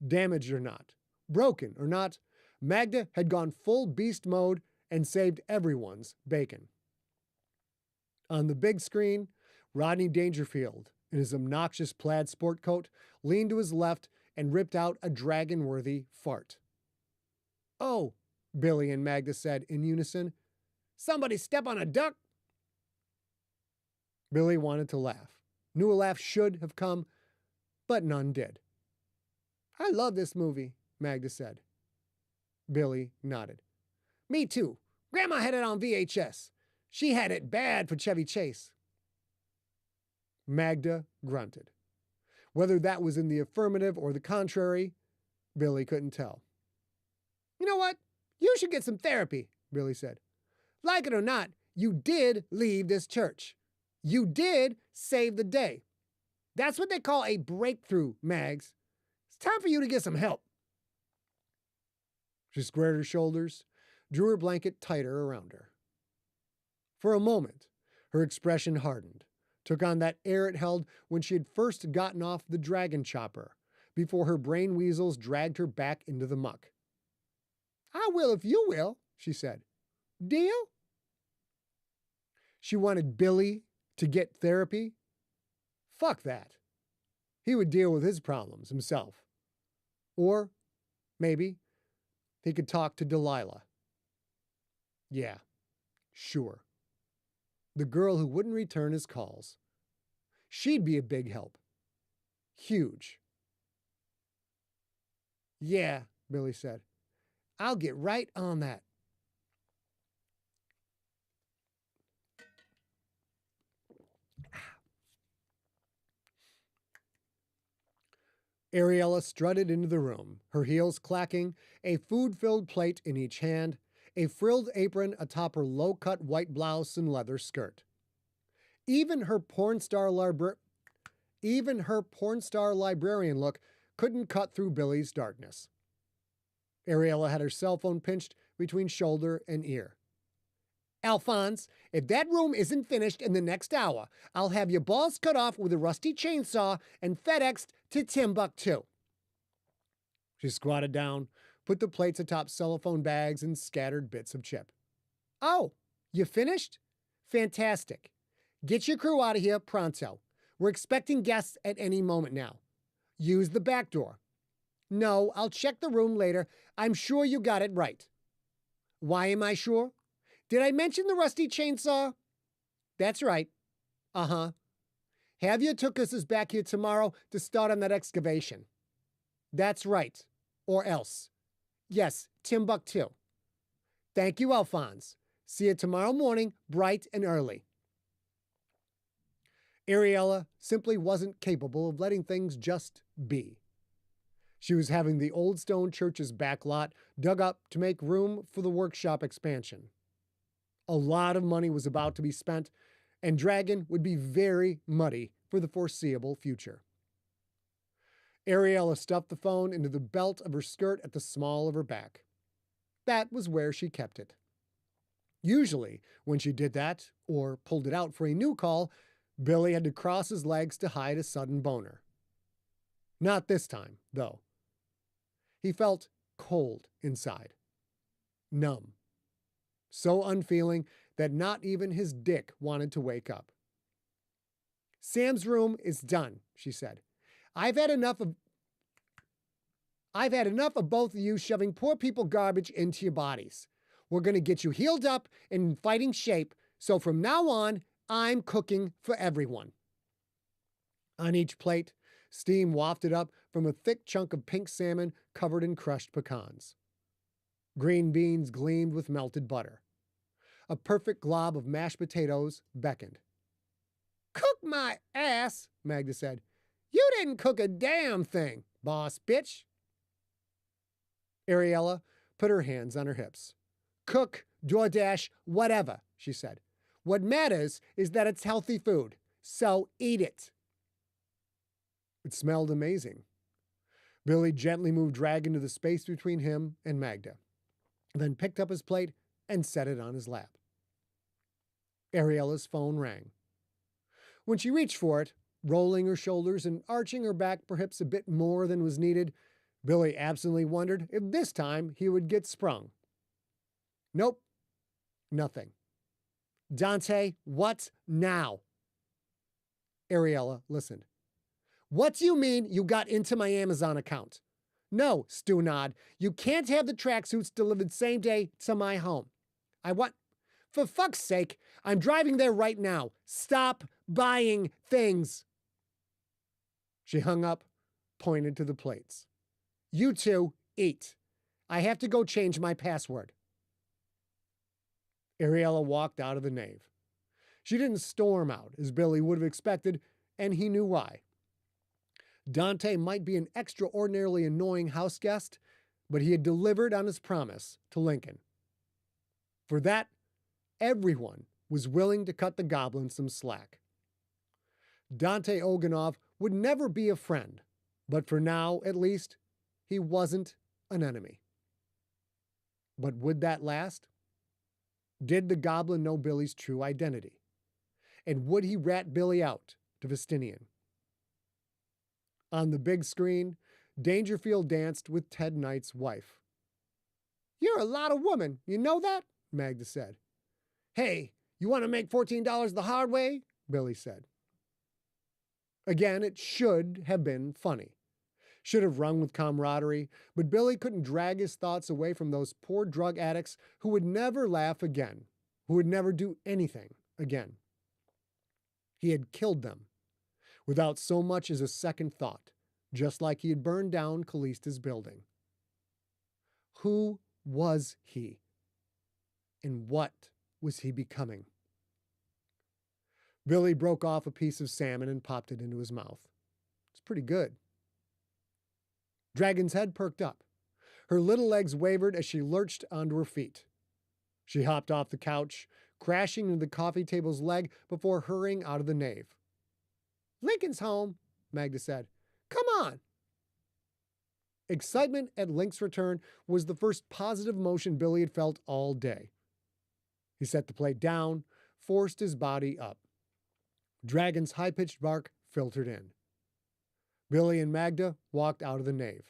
[SPEAKER 1] Damaged or not, broken or not, Magda had gone full beast mode and saved everyone's bacon. On the big screen, Rodney Dangerfield, in his obnoxious plaid sport coat, leaned to his left and ripped out a dragon-worthy fart. Oh, Billy and Magda said in unison. Somebody step on a duck? Billy wanted to laugh. Knew a laugh should have come, but none did. I love this movie, Magda said. Billy nodded. Me too. Grandma had it on VHS. She had it bad for Chevy Chase. Magda grunted. Whether that was in the affirmative or the contrary, Billy couldn't tell. You know what? You should get some therapy, Billy said. Like it or not, you did leave this church. You did save the day. That's what they call a breakthrough, Mags. It's time for you to get some help. She squared her shoulders, drew her blanket tighter around her. For a moment, her expression hardened, took on that air it held when she had first gotten off the dragon chopper, before her brain weasels dragged her back into the muck. I will if you will, she said. Deal? She wanted Billy to get therapy? Fuck that. He would deal with his problems himself. Or, maybe, he could talk to Delilah. Yeah, sure. The girl who wouldn't return his calls. She'd be a big help. Huge. Yeah, Billy said. I'll get right on that. Ariella strutted into the room, her heels clacking, a food-filled plate in each hand, a frilled apron atop her low-cut white blouse and leather skirt. Even her porn star librarian look couldn't cut through Billy's darkness. Ariella had her cell phone pinched between shoulder and ear. Alphonse, if that room isn't finished in the next hour, I'll have your balls cut off with a rusty chainsaw and FedExed to Timbuktu. She squatted down, put the plates atop cellophane bags and scattered bits of chip. Oh, you finished? Fantastic. Get your crew out of here pronto. We're expecting guests at any moment now. Use the back door. No, I'll check the room later. I'm sure you got it right. Why am I sure? Did I mention the rusty chainsaw? That's right. Uh-huh. Have your tookuses back here tomorrow to start on that excavation. That's right. Or else. Yes, Timbuktu. Thank you, Alphonse. See you tomorrow morning, bright and early. Ariella simply wasn't capable of letting things just be. She was having the Old Stone Church's back lot dug up to make room for the workshop expansion. A lot of money was about to be spent, and Dragon would be very muddy for the foreseeable future. Ariella stuffed the phone into the belt of her skirt at the small of her back. That was where she kept it. Usually, when she did that, or pulled it out for a new call, Billy had to cross his legs to hide a sudden boner. Not this time, though. He felt cold inside, numb, so unfeeling that not even his dick wanted to wake up. Sam's room is done, she said. I've had enough of both of you shoving poor people garbage into your bodies. We're going to get you healed up and in fighting shape, so from now on, I'm cooking for everyone. On each plate, steam wafted up from a thick chunk of pink salmon covered in crushed pecans. Green beans gleamed with melted butter. A perfect glob of mashed potatoes beckoned. Cook my ass, Magda said. You didn't cook a damn thing, boss bitch. Ariella put her hands on her hips. Cook, DoorDash, whatever, she said. What matters is that it's healthy food, so eat it. It smelled amazing. Billy gently moved Dragon to the space between him and Magda, then picked up his plate and set it on his lap. Ariella's phone rang. When she reached for it, rolling her shoulders and arching her back perhaps a bit more than was needed, Billy absently wondered if this time he would get sprung. Nope. Nothing. Dante, what now? Ariella listened. What do you mean you got into my Amazon account? No, Stunod, you can't have the tracksuits delivered same day to my home. I want... For fuck's sake, I'm driving there right now. Stop buying things. She hung up, pointed to the plates. You two, eat. I have to go change my password. Ariella walked out of the nave. She didn't storm out, as Billy would have expected, and he knew why. Dante might be an extraordinarily annoying house guest, but he had delivered on his promise to Lincoln. For that, everyone was willing to cut the goblin some slack. Dante Oganov would never be a friend, but for now, at least, he wasn't an enemy. But would that last? Did the goblin know Billy's true identity? And would he rat Billy out to Vestinian? On the big screen, Dangerfield danced with Ted Knight's wife. You're a lot of woman, you know that? Magda said. Hey, you want to make $14 the hard way? Billy said. Again, it should have been funny. Should have rung with camaraderie, but Billy couldn't drag his thoughts away from those poor drug addicts who would never laugh again, who would never do anything again. He had killed them without so much as a second thought, just like he had burned down Callista's building. Who was he? And what was he becoming? Billy broke off a piece of salmon and popped it into his mouth. It's pretty good. Dragon's head perked up. Her little legs wavered as she lurched onto her feet. She hopped off the couch, crashing into the coffee table's leg before hurrying out of the nave. Lincoln's home, Magda said. Come on. Excitement at Linc's return was the first positive emotion Billy had felt all day. He set the plate down, forced his body up. Dragon's high-pitched bark filtered in. Billy and Magda walked out of the nave.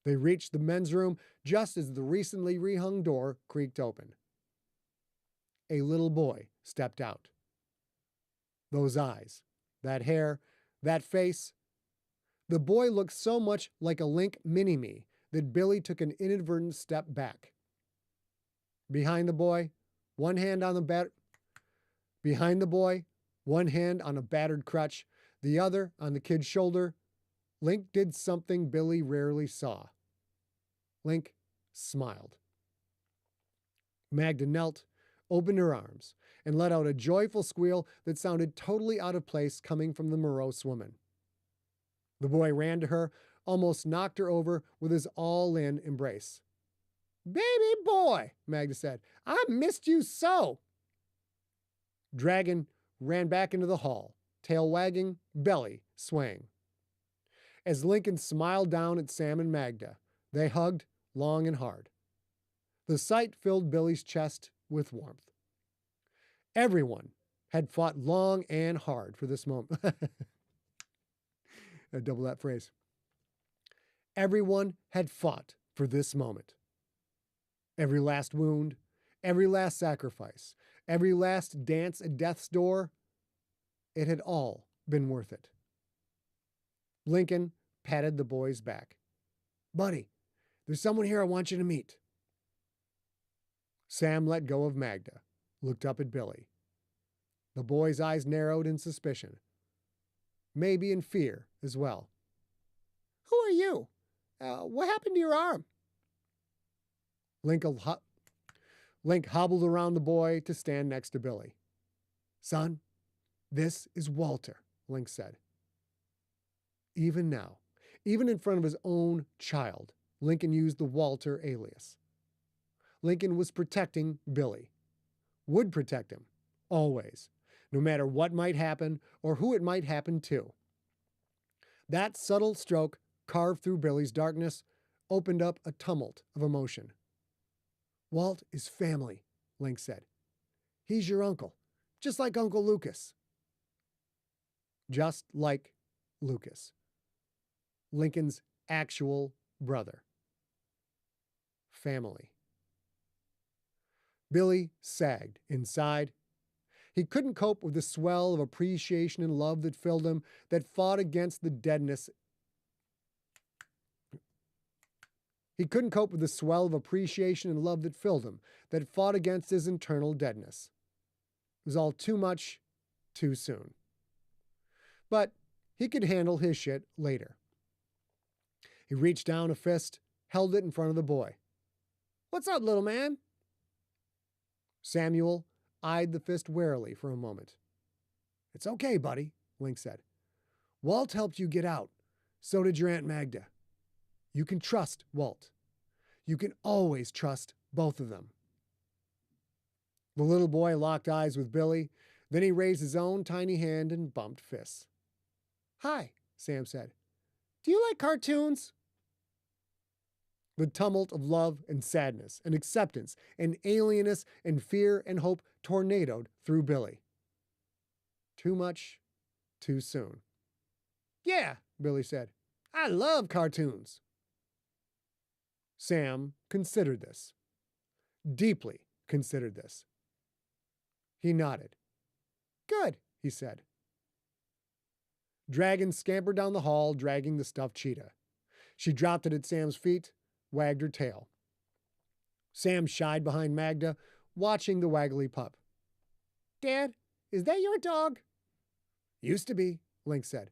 [SPEAKER 1] They reached the men's room just as the recently rehung door creaked open. A little boy stepped out. Those eyes, that hair, that face. The boy looked so much like a Linc mini-me that Billy took an inadvertent step back. Behind the boy, one hand on a battered crutch, the other on the kid's shoulder, Linc did something Billy rarely saw. Linc smiled. Magda knelt, opened her arms, and let out a joyful squeal that sounded totally out of place coming from the morose woman. The boy ran to her, almost knocked her over with his all-in embrace. Baby boy, Magda said, I missed you so. Dragon ran back into the hall, tail wagging, belly swaying. As Lincoln smiled down at Sam and Magda, they hugged long and hard. The sight filled Billy's chest with warmth. Everyone had fought long and hard for this moment. I double that phrase. Everyone had fought for this moment. Every last wound, every last sacrifice, every last dance at death's door, it had all been worth it. Lincoln patted the boy's back. Buddy, there's someone here I want you to meet. Sam let go of Magda, looked up at Billy. The boy's eyes narrowed in suspicion, maybe in fear as well. Who are you? What happened to your arm? Linc hobbled around the boy to stand next to Billy. Son, this is Walter, Linc said. Even now, even in front of his own child, Lincoln used the Walter alias. Lincoln was protecting Billy. Would protect him, always, no matter what might happen or who it might happen to. That subtle stroke carved through Billy's darkness opened up a tumult of emotion. Walt is family, Linc said. He's your uncle, just like Uncle Lucas. Just like Lucas. Lincoln's actual brother. Family. Billy sagged inside. He couldn't cope with the swell of appreciation and love that filled him, that fought against the deadness. He couldn't cope with the swell of appreciation and love that filled him, that fought against his internal deadness. It was all too much, too soon. But he could handle his shit later. He reached down a fist, held it in front of the boy. What's up, little man? Samuel eyed the fist warily for a moment. It's okay, buddy, Linc said. Walt helped you get out. So did your Aunt Magda. You can trust Walt. You can always trust both of them. The little boy locked eyes with Billy. Then he raised his own tiny hand and bumped fists. Hi, Sam said. Do you like cartoons? The tumult of love and sadness and acceptance and alienness and fear and hope tornadoed through Billy. Too much, too soon. Yeah, Billy said. I love cartoons. Sam considered this. Deeply considered this. He nodded. Good, he said. Dragon scampered down the hall, dragging the stuffed cheetah. She dropped it at Sam's feet, wagged her tail. Sam shied behind Magda, watching the waggly pup. Dad, is that your dog? Used to be, Linc said.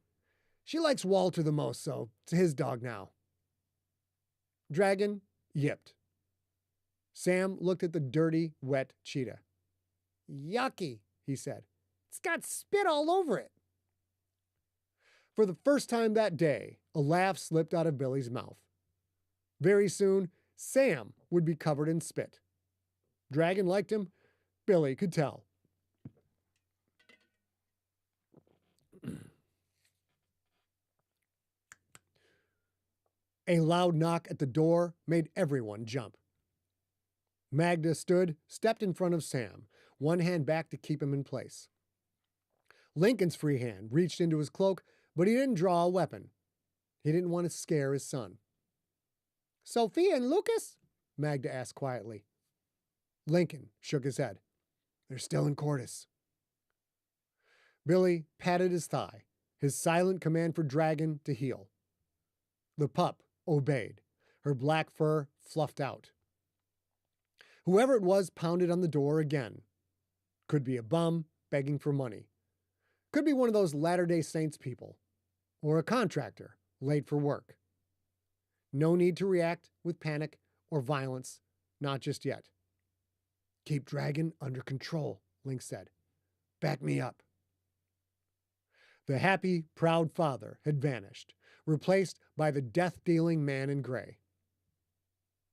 [SPEAKER 1] She likes Walter the most, so it's his dog now. Dragon yipped. Sam looked at the dirty, wet cheetah. Yucky, he said. It's got spit all over it. For the first time that day, a laugh slipped out of Billy's mouth. Very soon, Sam would be covered in spit. Dragon liked him. Billy could tell. A loud knock at the door made everyone jump. Magda stood, stepped in front of Sam, one hand back to keep him in place. Lincoln's free hand reached into his cloak, but he didn't draw a weapon. He didn't want to scare his son. Sophia and Lucas? Magda asked quietly. Lincoln shook his head. They're still in Cordis. Billy patted his thigh, his silent command for Dragon to heel. The pup obeyed, her black fur fluffed out. Whoever it was pounded on the door again. Could be a bum begging for money. Could be one of those Latter-day Saints people. Or a contractor late for work. No need to react with panic or violence, not just yet. Keep Dragon under control, Linc said. Back me up. The happy, proud father had vanished, replaced by the death-dealing man in gray.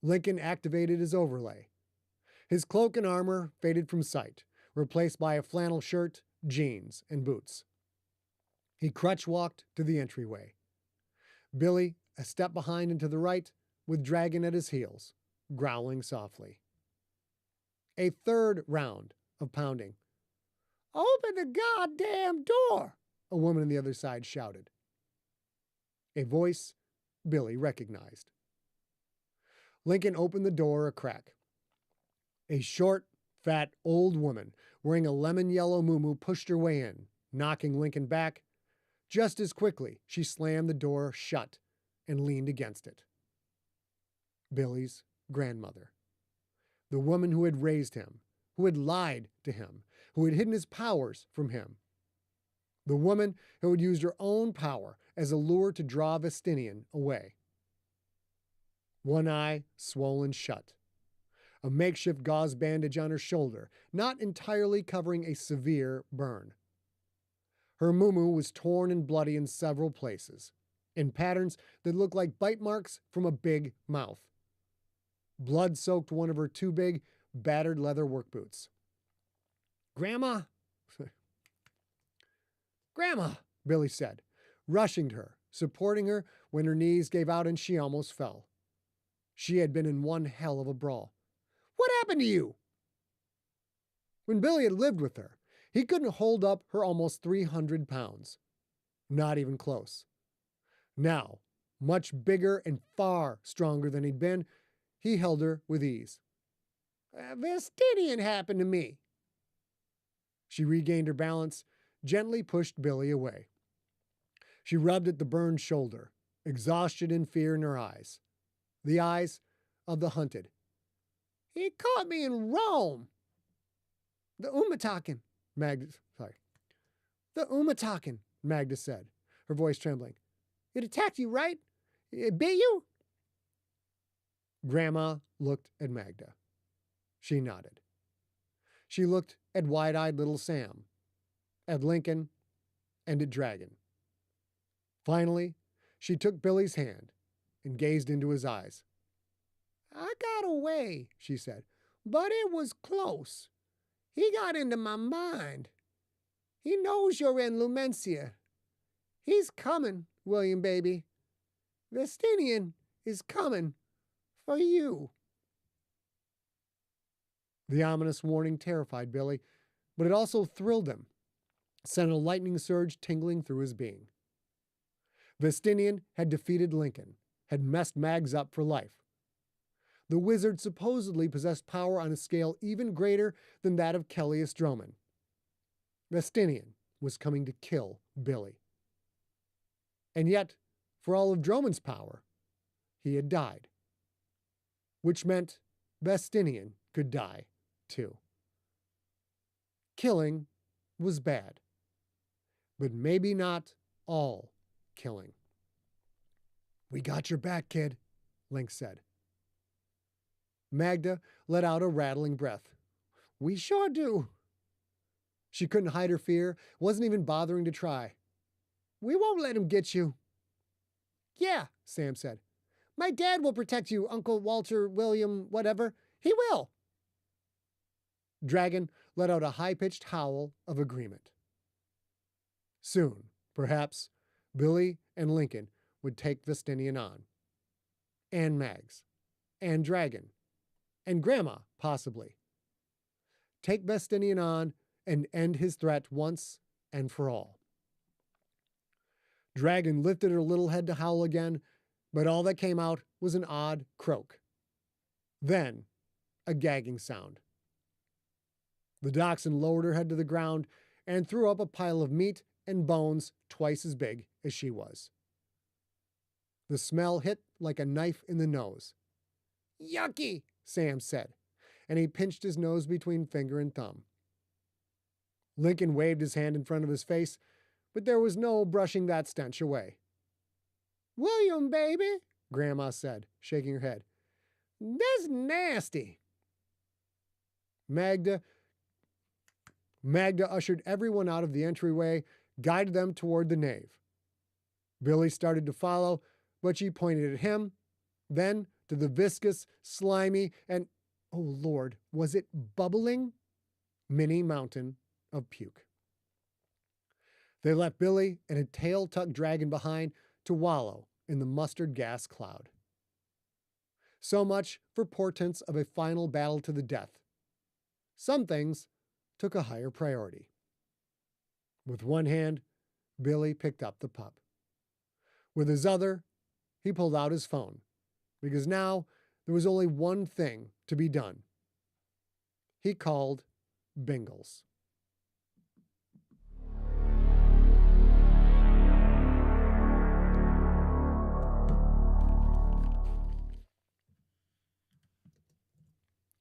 [SPEAKER 1] Lincoln activated his overlay. His cloak and armor faded from sight, replaced by a flannel shirt, jeans, and boots. He crutch-walked to the entryway. Billy, a step behind and to the right, with Dragon at his heels, growling softly. A third round of pounding. Open the goddamn door, a woman on the other side shouted. A voice Billy recognized. Lincoln opened the door a crack. A short, fat, old woman wearing a lemon-yellow muumuu pushed her way in, knocking Lincoln back. Just as quickly, she slammed the door shut and leaned against it. Billy's grandmother. The woman who had raised him, who had lied to him, who had hidden his powers from him. The woman who had used her own power as a lure to draw Vestinian away. One eye swollen shut. A makeshift gauze bandage on her shoulder, not entirely covering a severe burn. Her muumuu was torn and bloody in several places, in patterns that looked like bite marks from a big mouth. Blood soaked one of her two big, battered leather work boots. "Grandma?" "Grandma," Billy said, rushing to her, supporting her when her knees gave out and she almost fell. She had been in one hell of a brawl. "What happened to you?" When Billy had lived with her, he couldn't hold up her almost 300 pounds. Not even close. Now, much bigger and far stronger than he'd been, he held her with ease. "Vestinian happened to me." She regained her balance, gently pushed Billy away. She rubbed at the burned shoulder, exhaustion and fear in her eyes. The eyes of the hunted. "He caught me in Rome." The Umatakan, Magda said, her voice trembling. "It attacked you, right? It bit you?" Grandma looked at Magda. She nodded. She looked at wide-eyed little Sam, at Lincoln, and at Dragon. Finally, she took Billy's hand and gazed into his eyes. "I got away," she said, "but it was close. He got into my mind. He knows you're in Lumencia. He's coming, William baby. Vestinian is coming for you." The ominous warning terrified Billy, but it also thrilled him, sent a lightning surge tingling through his being. Vestinian had defeated Lincoln, had messed Mags up for life. The wizard supposedly possessed power on a scale even greater than that of Kellius Droman. Vestinian was coming to kill Billy. And yet, for all of Droman's power, he had died. Which meant Vestinian could die, too. Killing was bad, but maybe not all killing. "We got your back, kid," Linc said. Magda let out a rattling breath. "We sure do." She couldn't hide her fear, wasn't even bothering to try. "We won't let him get you." "Yeah," Sam said. "My dad will protect you, Uncle Walter, William, whatever. He will." Dragon let out a high-pitched howl of agreement. Soon, perhaps, Billy and Lincoln would take Vestinian on. And Mags. And Dragon. And Grandma, possibly. Take Vestinian on and end his threat once and for all. Dragon lifted her little head to howl again, but all that came out was an odd croak. Then, a gagging sound. The dachshund lowered her head to the ground and threw up a pile of meat and bones twice as big as she was. The smell hit like a knife in the nose. "Yucky," Sam said, and he pinched his nose between finger and thumb. Lincoln waved his hand in front of his face, but there was no brushing that stench away. "William, baby," Grandma said, shaking her head. "That's nasty." Magda ushered everyone out of the entryway, guided them toward the nave. Billy started to follow, but she pointed at him, then to the viscous, slimy, and, oh Lord, was it bubbling? Mini mountain of puke. They left Billy and a tail-tucked dragon behind to wallow in the mustard gas cloud. So much for portents of a final battle to the death. Some things took a higher priority. With one hand, Billy picked up the pup. With his other, he pulled out his phone because now there was only one thing to be done. He called Bingles.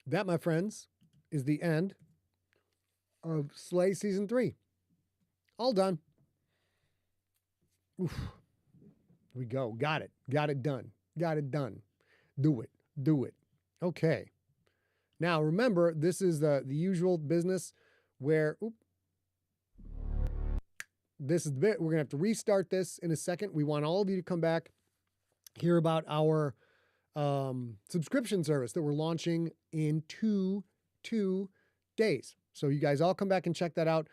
[SPEAKER 1] That, my friends, is the end of Slay Season 3. All done. Oof. Here we go. Got it. Got it done. Got it done. Do it. Do it. Okay. Now, remember, this is the usual business where... this is the bit. We're going to have to restart this in a second. We want all of you to come back, hear about our subscription service that we're launching in two days. So you guys all come back and check that out.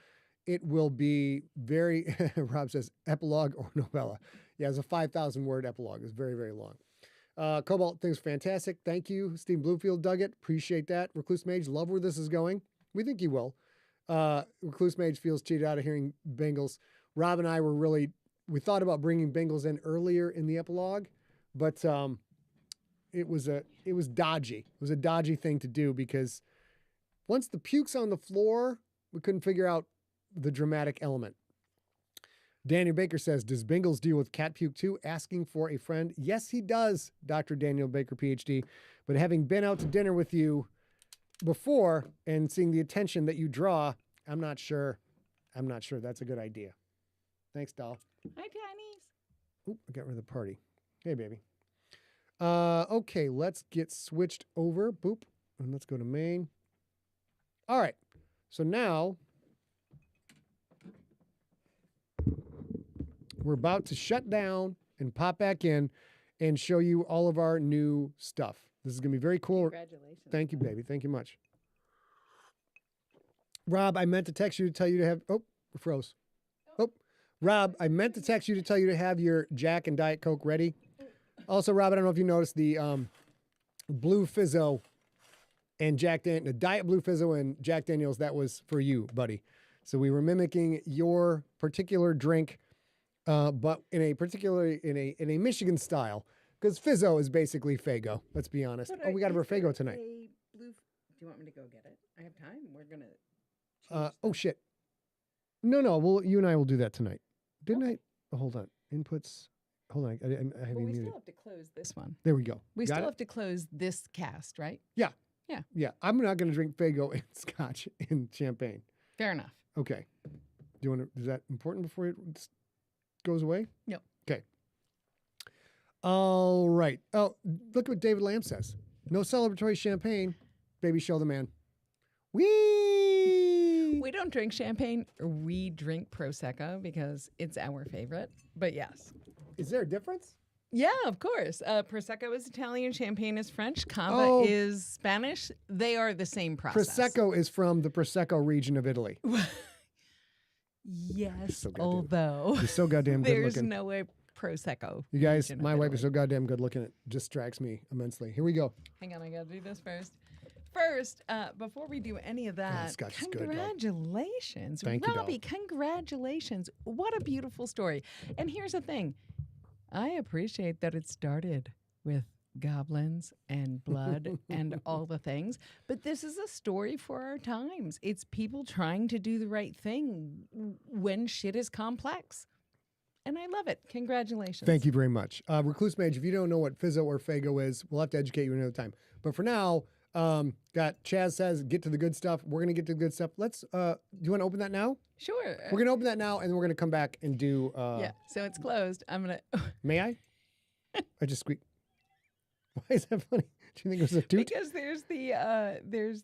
[SPEAKER 1] It will be very, Rob says, epilogue or novella. Yeah, it's a 5,000 word epilogue. It's very, very long. Cobalt thinks fantastic. Thank you. Steve Bluefield dug it. Appreciate that. Recluse Mage, love where this is going. We think you will. Recluse Mage feels cheated out of hearing Bengals. Rob and I were we thought about bringing Bengals in earlier in the epilogue, but it was dodgy. It was a dodgy thing to do because once the puke's on the floor, we couldn't figure out the dramatic element. Daniel Baker says, does Bingles deal with cat puke too? Asking for a friend. Yes, he does, Dr. Daniel Baker, PhD. But having been out to dinner with you before and seeing the attention that you draw, I'm not sure that's a good idea. Thanks, doll.
[SPEAKER 2] Hi, Tinies.
[SPEAKER 1] Oop, I got rid of the party. Hey, baby. Okay, let's get switched over. Boop. And let's go to main. All right. So now we're about to shut down and pop back in and show you all of our new stuff. This is going to be very cool.
[SPEAKER 2] Congratulations.
[SPEAKER 1] Thank you, baby. Thank you much. Rob, I meant to text you to tell you to have... Oh, we froze. Oh, Rob, I meant to text you to tell you to have your Jack and Diet Coke ready. Also, Rob, I don't know if you noticed the Blue Fizzo and the Diet Blue Fizzo and Jack Daniels. That was for you, buddy. So we were mimicking your particular drink, but in a Michigan style, because Fizzo is basically Faygo. Let's be honest.
[SPEAKER 2] But
[SPEAKER 1] We got to brew Faygo tonight.
[SPEAKER 2] Do you want me to go get it? I have time. We're gonna.
[SPEAKER 1] Oh shit. No. Well, you and I will do that tonight. Didn't I? Oh, hold on. Inputs. Hold on. I have you
[SPEAKER 2] we
[SPEAKER 1] muted.
[SPEAKER 2] still have to close this one.
[SPEAKER 1] There we go.
[SPEAKER 2] We
[SPEAKER 1] Got
[SPEAKER 2] still
[SPEAKER 1] it?
[SPEAKER 2] have to close this cast, right?
[SPEAKER 1] Yeah.
[SPEAKER 2] Yeah.
[SPEAKER 1] Yeah. I'm not going to drink Faygo and Scotch and champagne.
[SPEAKER 2] Fair enough.
[SPEAKER 1] Okay. Do you want to? Is that important before it goes away?
[SPEAKER 2] No.
[SPEAKER 1] Okay. All right. Oh, look what David Lamb says. No celebratory champagne. Baby, show the man. Whee!
[SPEAKER 2] We don't drink champagne. We drink Prosecco because it's our favorite. But yes.
[SPEAKER 1] Is there a difference?
[SPEAKER 2] Yeah, of course. Prosecco is Italian, champagne is French, Cava is Spanish. They are the same process.
[SPEAKER 1] Prosecco is from the Prosecco region of Italy.
[SPEAKER 2] Yes,
[SPEAKER 1] So
[SPEAKER 2] although
[SPEAKER 1] You're so goddamn good
[SPEAKER 2] there's
[SPEAKER 1] looking.
[SPEAKER 2] no way Prosecco.
[SPEAKER 1] You guys,
[SPEAKER 2] region of
[SPEAKER 1] my wife is
[SPEAKER 2] Italy.
[SPEAKER 1] so goddamn good looking. It distracts me immensely. Here we go.
[SPEAKER 2] Hang on, I gotta do this first. First, before we do any of that,
[SPEAKER 1] Scotch is good, though.
[SPEAKER 2] congratulations.
[SPEAKER 1] Thank you, doll.
[SPEAKER 2] Robbie, congratulations. What a beautiful story. And here's the thing. I appreciate that it started with goblins and blood and all the things, but this is a story for our times. It's people trying to do the right thing when shit is complex. And I love it. Congratulations.
[SPEAKER 1] Thank you very much. Recluse Mage, if you don't know what Fizzo or Faygo is, we'll have to educate you another time. But for now, got Chaz says, get to the good stuff. We're going to get to the good stuff. Let's, do you want to open that now?
[SPEAKER 2] Sure.
[SPEAKER 1] We're going to open that now, and then we're going to come back and do...
[SPEAKER 2] yeah, so it's closed. I'm going to...
[SPEAKER 1] May I? I just squeaked. Why is that funny? Do you think it was a toot?
[SPEAKER 2] Because there's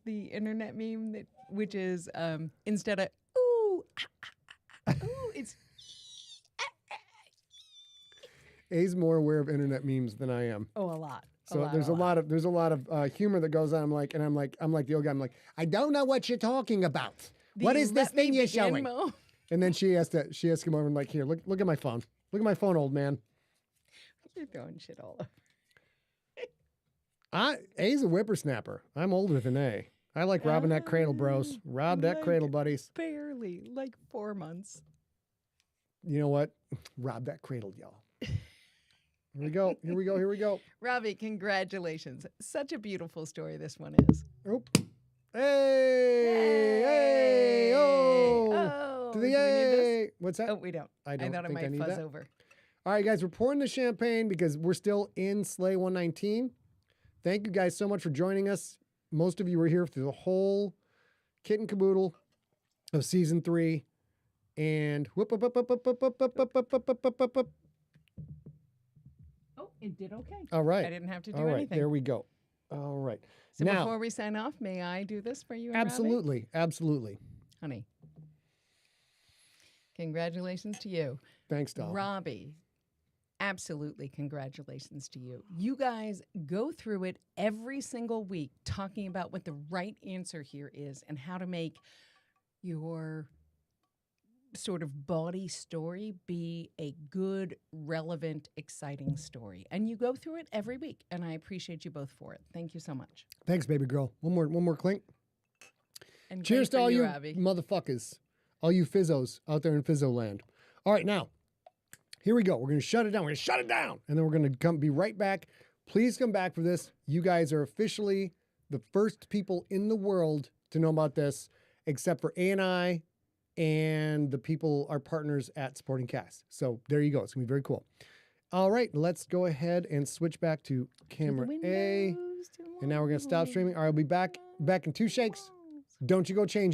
[SPEAKER 2] the internet meme which is instead of ooh, ooh, it's
[SPEAKER 1] A's more aware of internet memes than I am.
[SPEAKER 2] a lot.
[SPEAKER 1] So there's a lot of humor that goes on. I'm like the old guy. I'm like, I don't know what you're talking about. What is this thing you're showing? And then she has to come over and like, here, look at my phone. Look at my phone, old man.
[SPEAKER 2] You're throwing shit all over.
[SPEAKER 1] A's a whippersnapper. I'm older than A. I like robbing that cradle, bros. Rob that cradle, buddies.
[SPEAKER 2] Barely, like 4 months.
[SPEAKER 1] You know what? Rob that cradle, y'all. Here we go. Here we go. Here we go.
[SPEAKER 2] Robbie, congratulations. Such a beautiful story this one is.
[SPEAKER 1] Oh. Hey. Hey. Oh.
[SPEAKER 2] Oh,
[SPEAKER 1] To
[SPEAKER 2] do we
[SPEAKER 1] the
[SPEAKER 2] need this?
[SPEAKER 1] yay. What's that?
[SPEAKER 2] Oh, we don't.
[SPEAKER 1] I don't
[SPEAKER 2] thought
[SPEAKER 1] think
[SPEAKER 2] I
[SPEAKER 1] I
[SPEAKER 2] might
[SPEAKER 1] need
[SPEAKER 2] fuzz
[SPEAKER 1] that.
[SPEAKER 2] over.
[SPEAKER 1] All right, guys, we're pouring the champagne because we're still in Slay 119. Thank you guys so much for joining us. Most of you were here through the whole kit and caboodle of season 3. And whoop, up, up, up, up, up, up, up, up, up, up, up, up, up, up.
[SPEAKER 2] Oh, it did okay.
[SPEAKER 1] All right.
[SPEAKER 2] I didn't have to do
[SPEAKER 1] All right,
[SPEAKER 2] anything.
[SPEAKER 1] there we go. All right.
[SPEAKER 2] So
[SPEAKER 1] now,
[SPEAKER 2] before we sign off, may I do this for you and Robbie?
[SPEAKER 1] absolutely, absolutely.
[SPEAKER 2] Honey. Congratulations to you.
[SPEAKER 1] Thanks, Dom.
[SPEAKER 2] Robbie, absolutely congratulations to you. You guys go through it every single week talking about what the right answer here is and how to make your sort of body story be a good, relevant, exciting story. And you go through it every week, and I appreciate you both for it. Thank you so much.
[SPEAKER 1] Thanks, baby girl. One more clink.
[SPEAKER 2] And
[SPEAKER 1] Cheers to
[SPEAKER 2] great for
[SPEAKER 1] all you
[SPEAKER 2] Robbie.
[SPEAKER 1] motherfuckers, all you fizzos out there in Fizzo land. All right, now, here we go. We're going to shut it down. We're going to shut it down. And then we're going to be right back. Please come back for this. You guys are officially the first people in the world to know about this, except for A&I and the people, our partners at Supporting Cast. So there you go. It's going to be very cool. All right, let's go ahead and switch back to camera A. And now we're going to stop streaming. All right, I'll be back in 2 shakes. Don't you go change.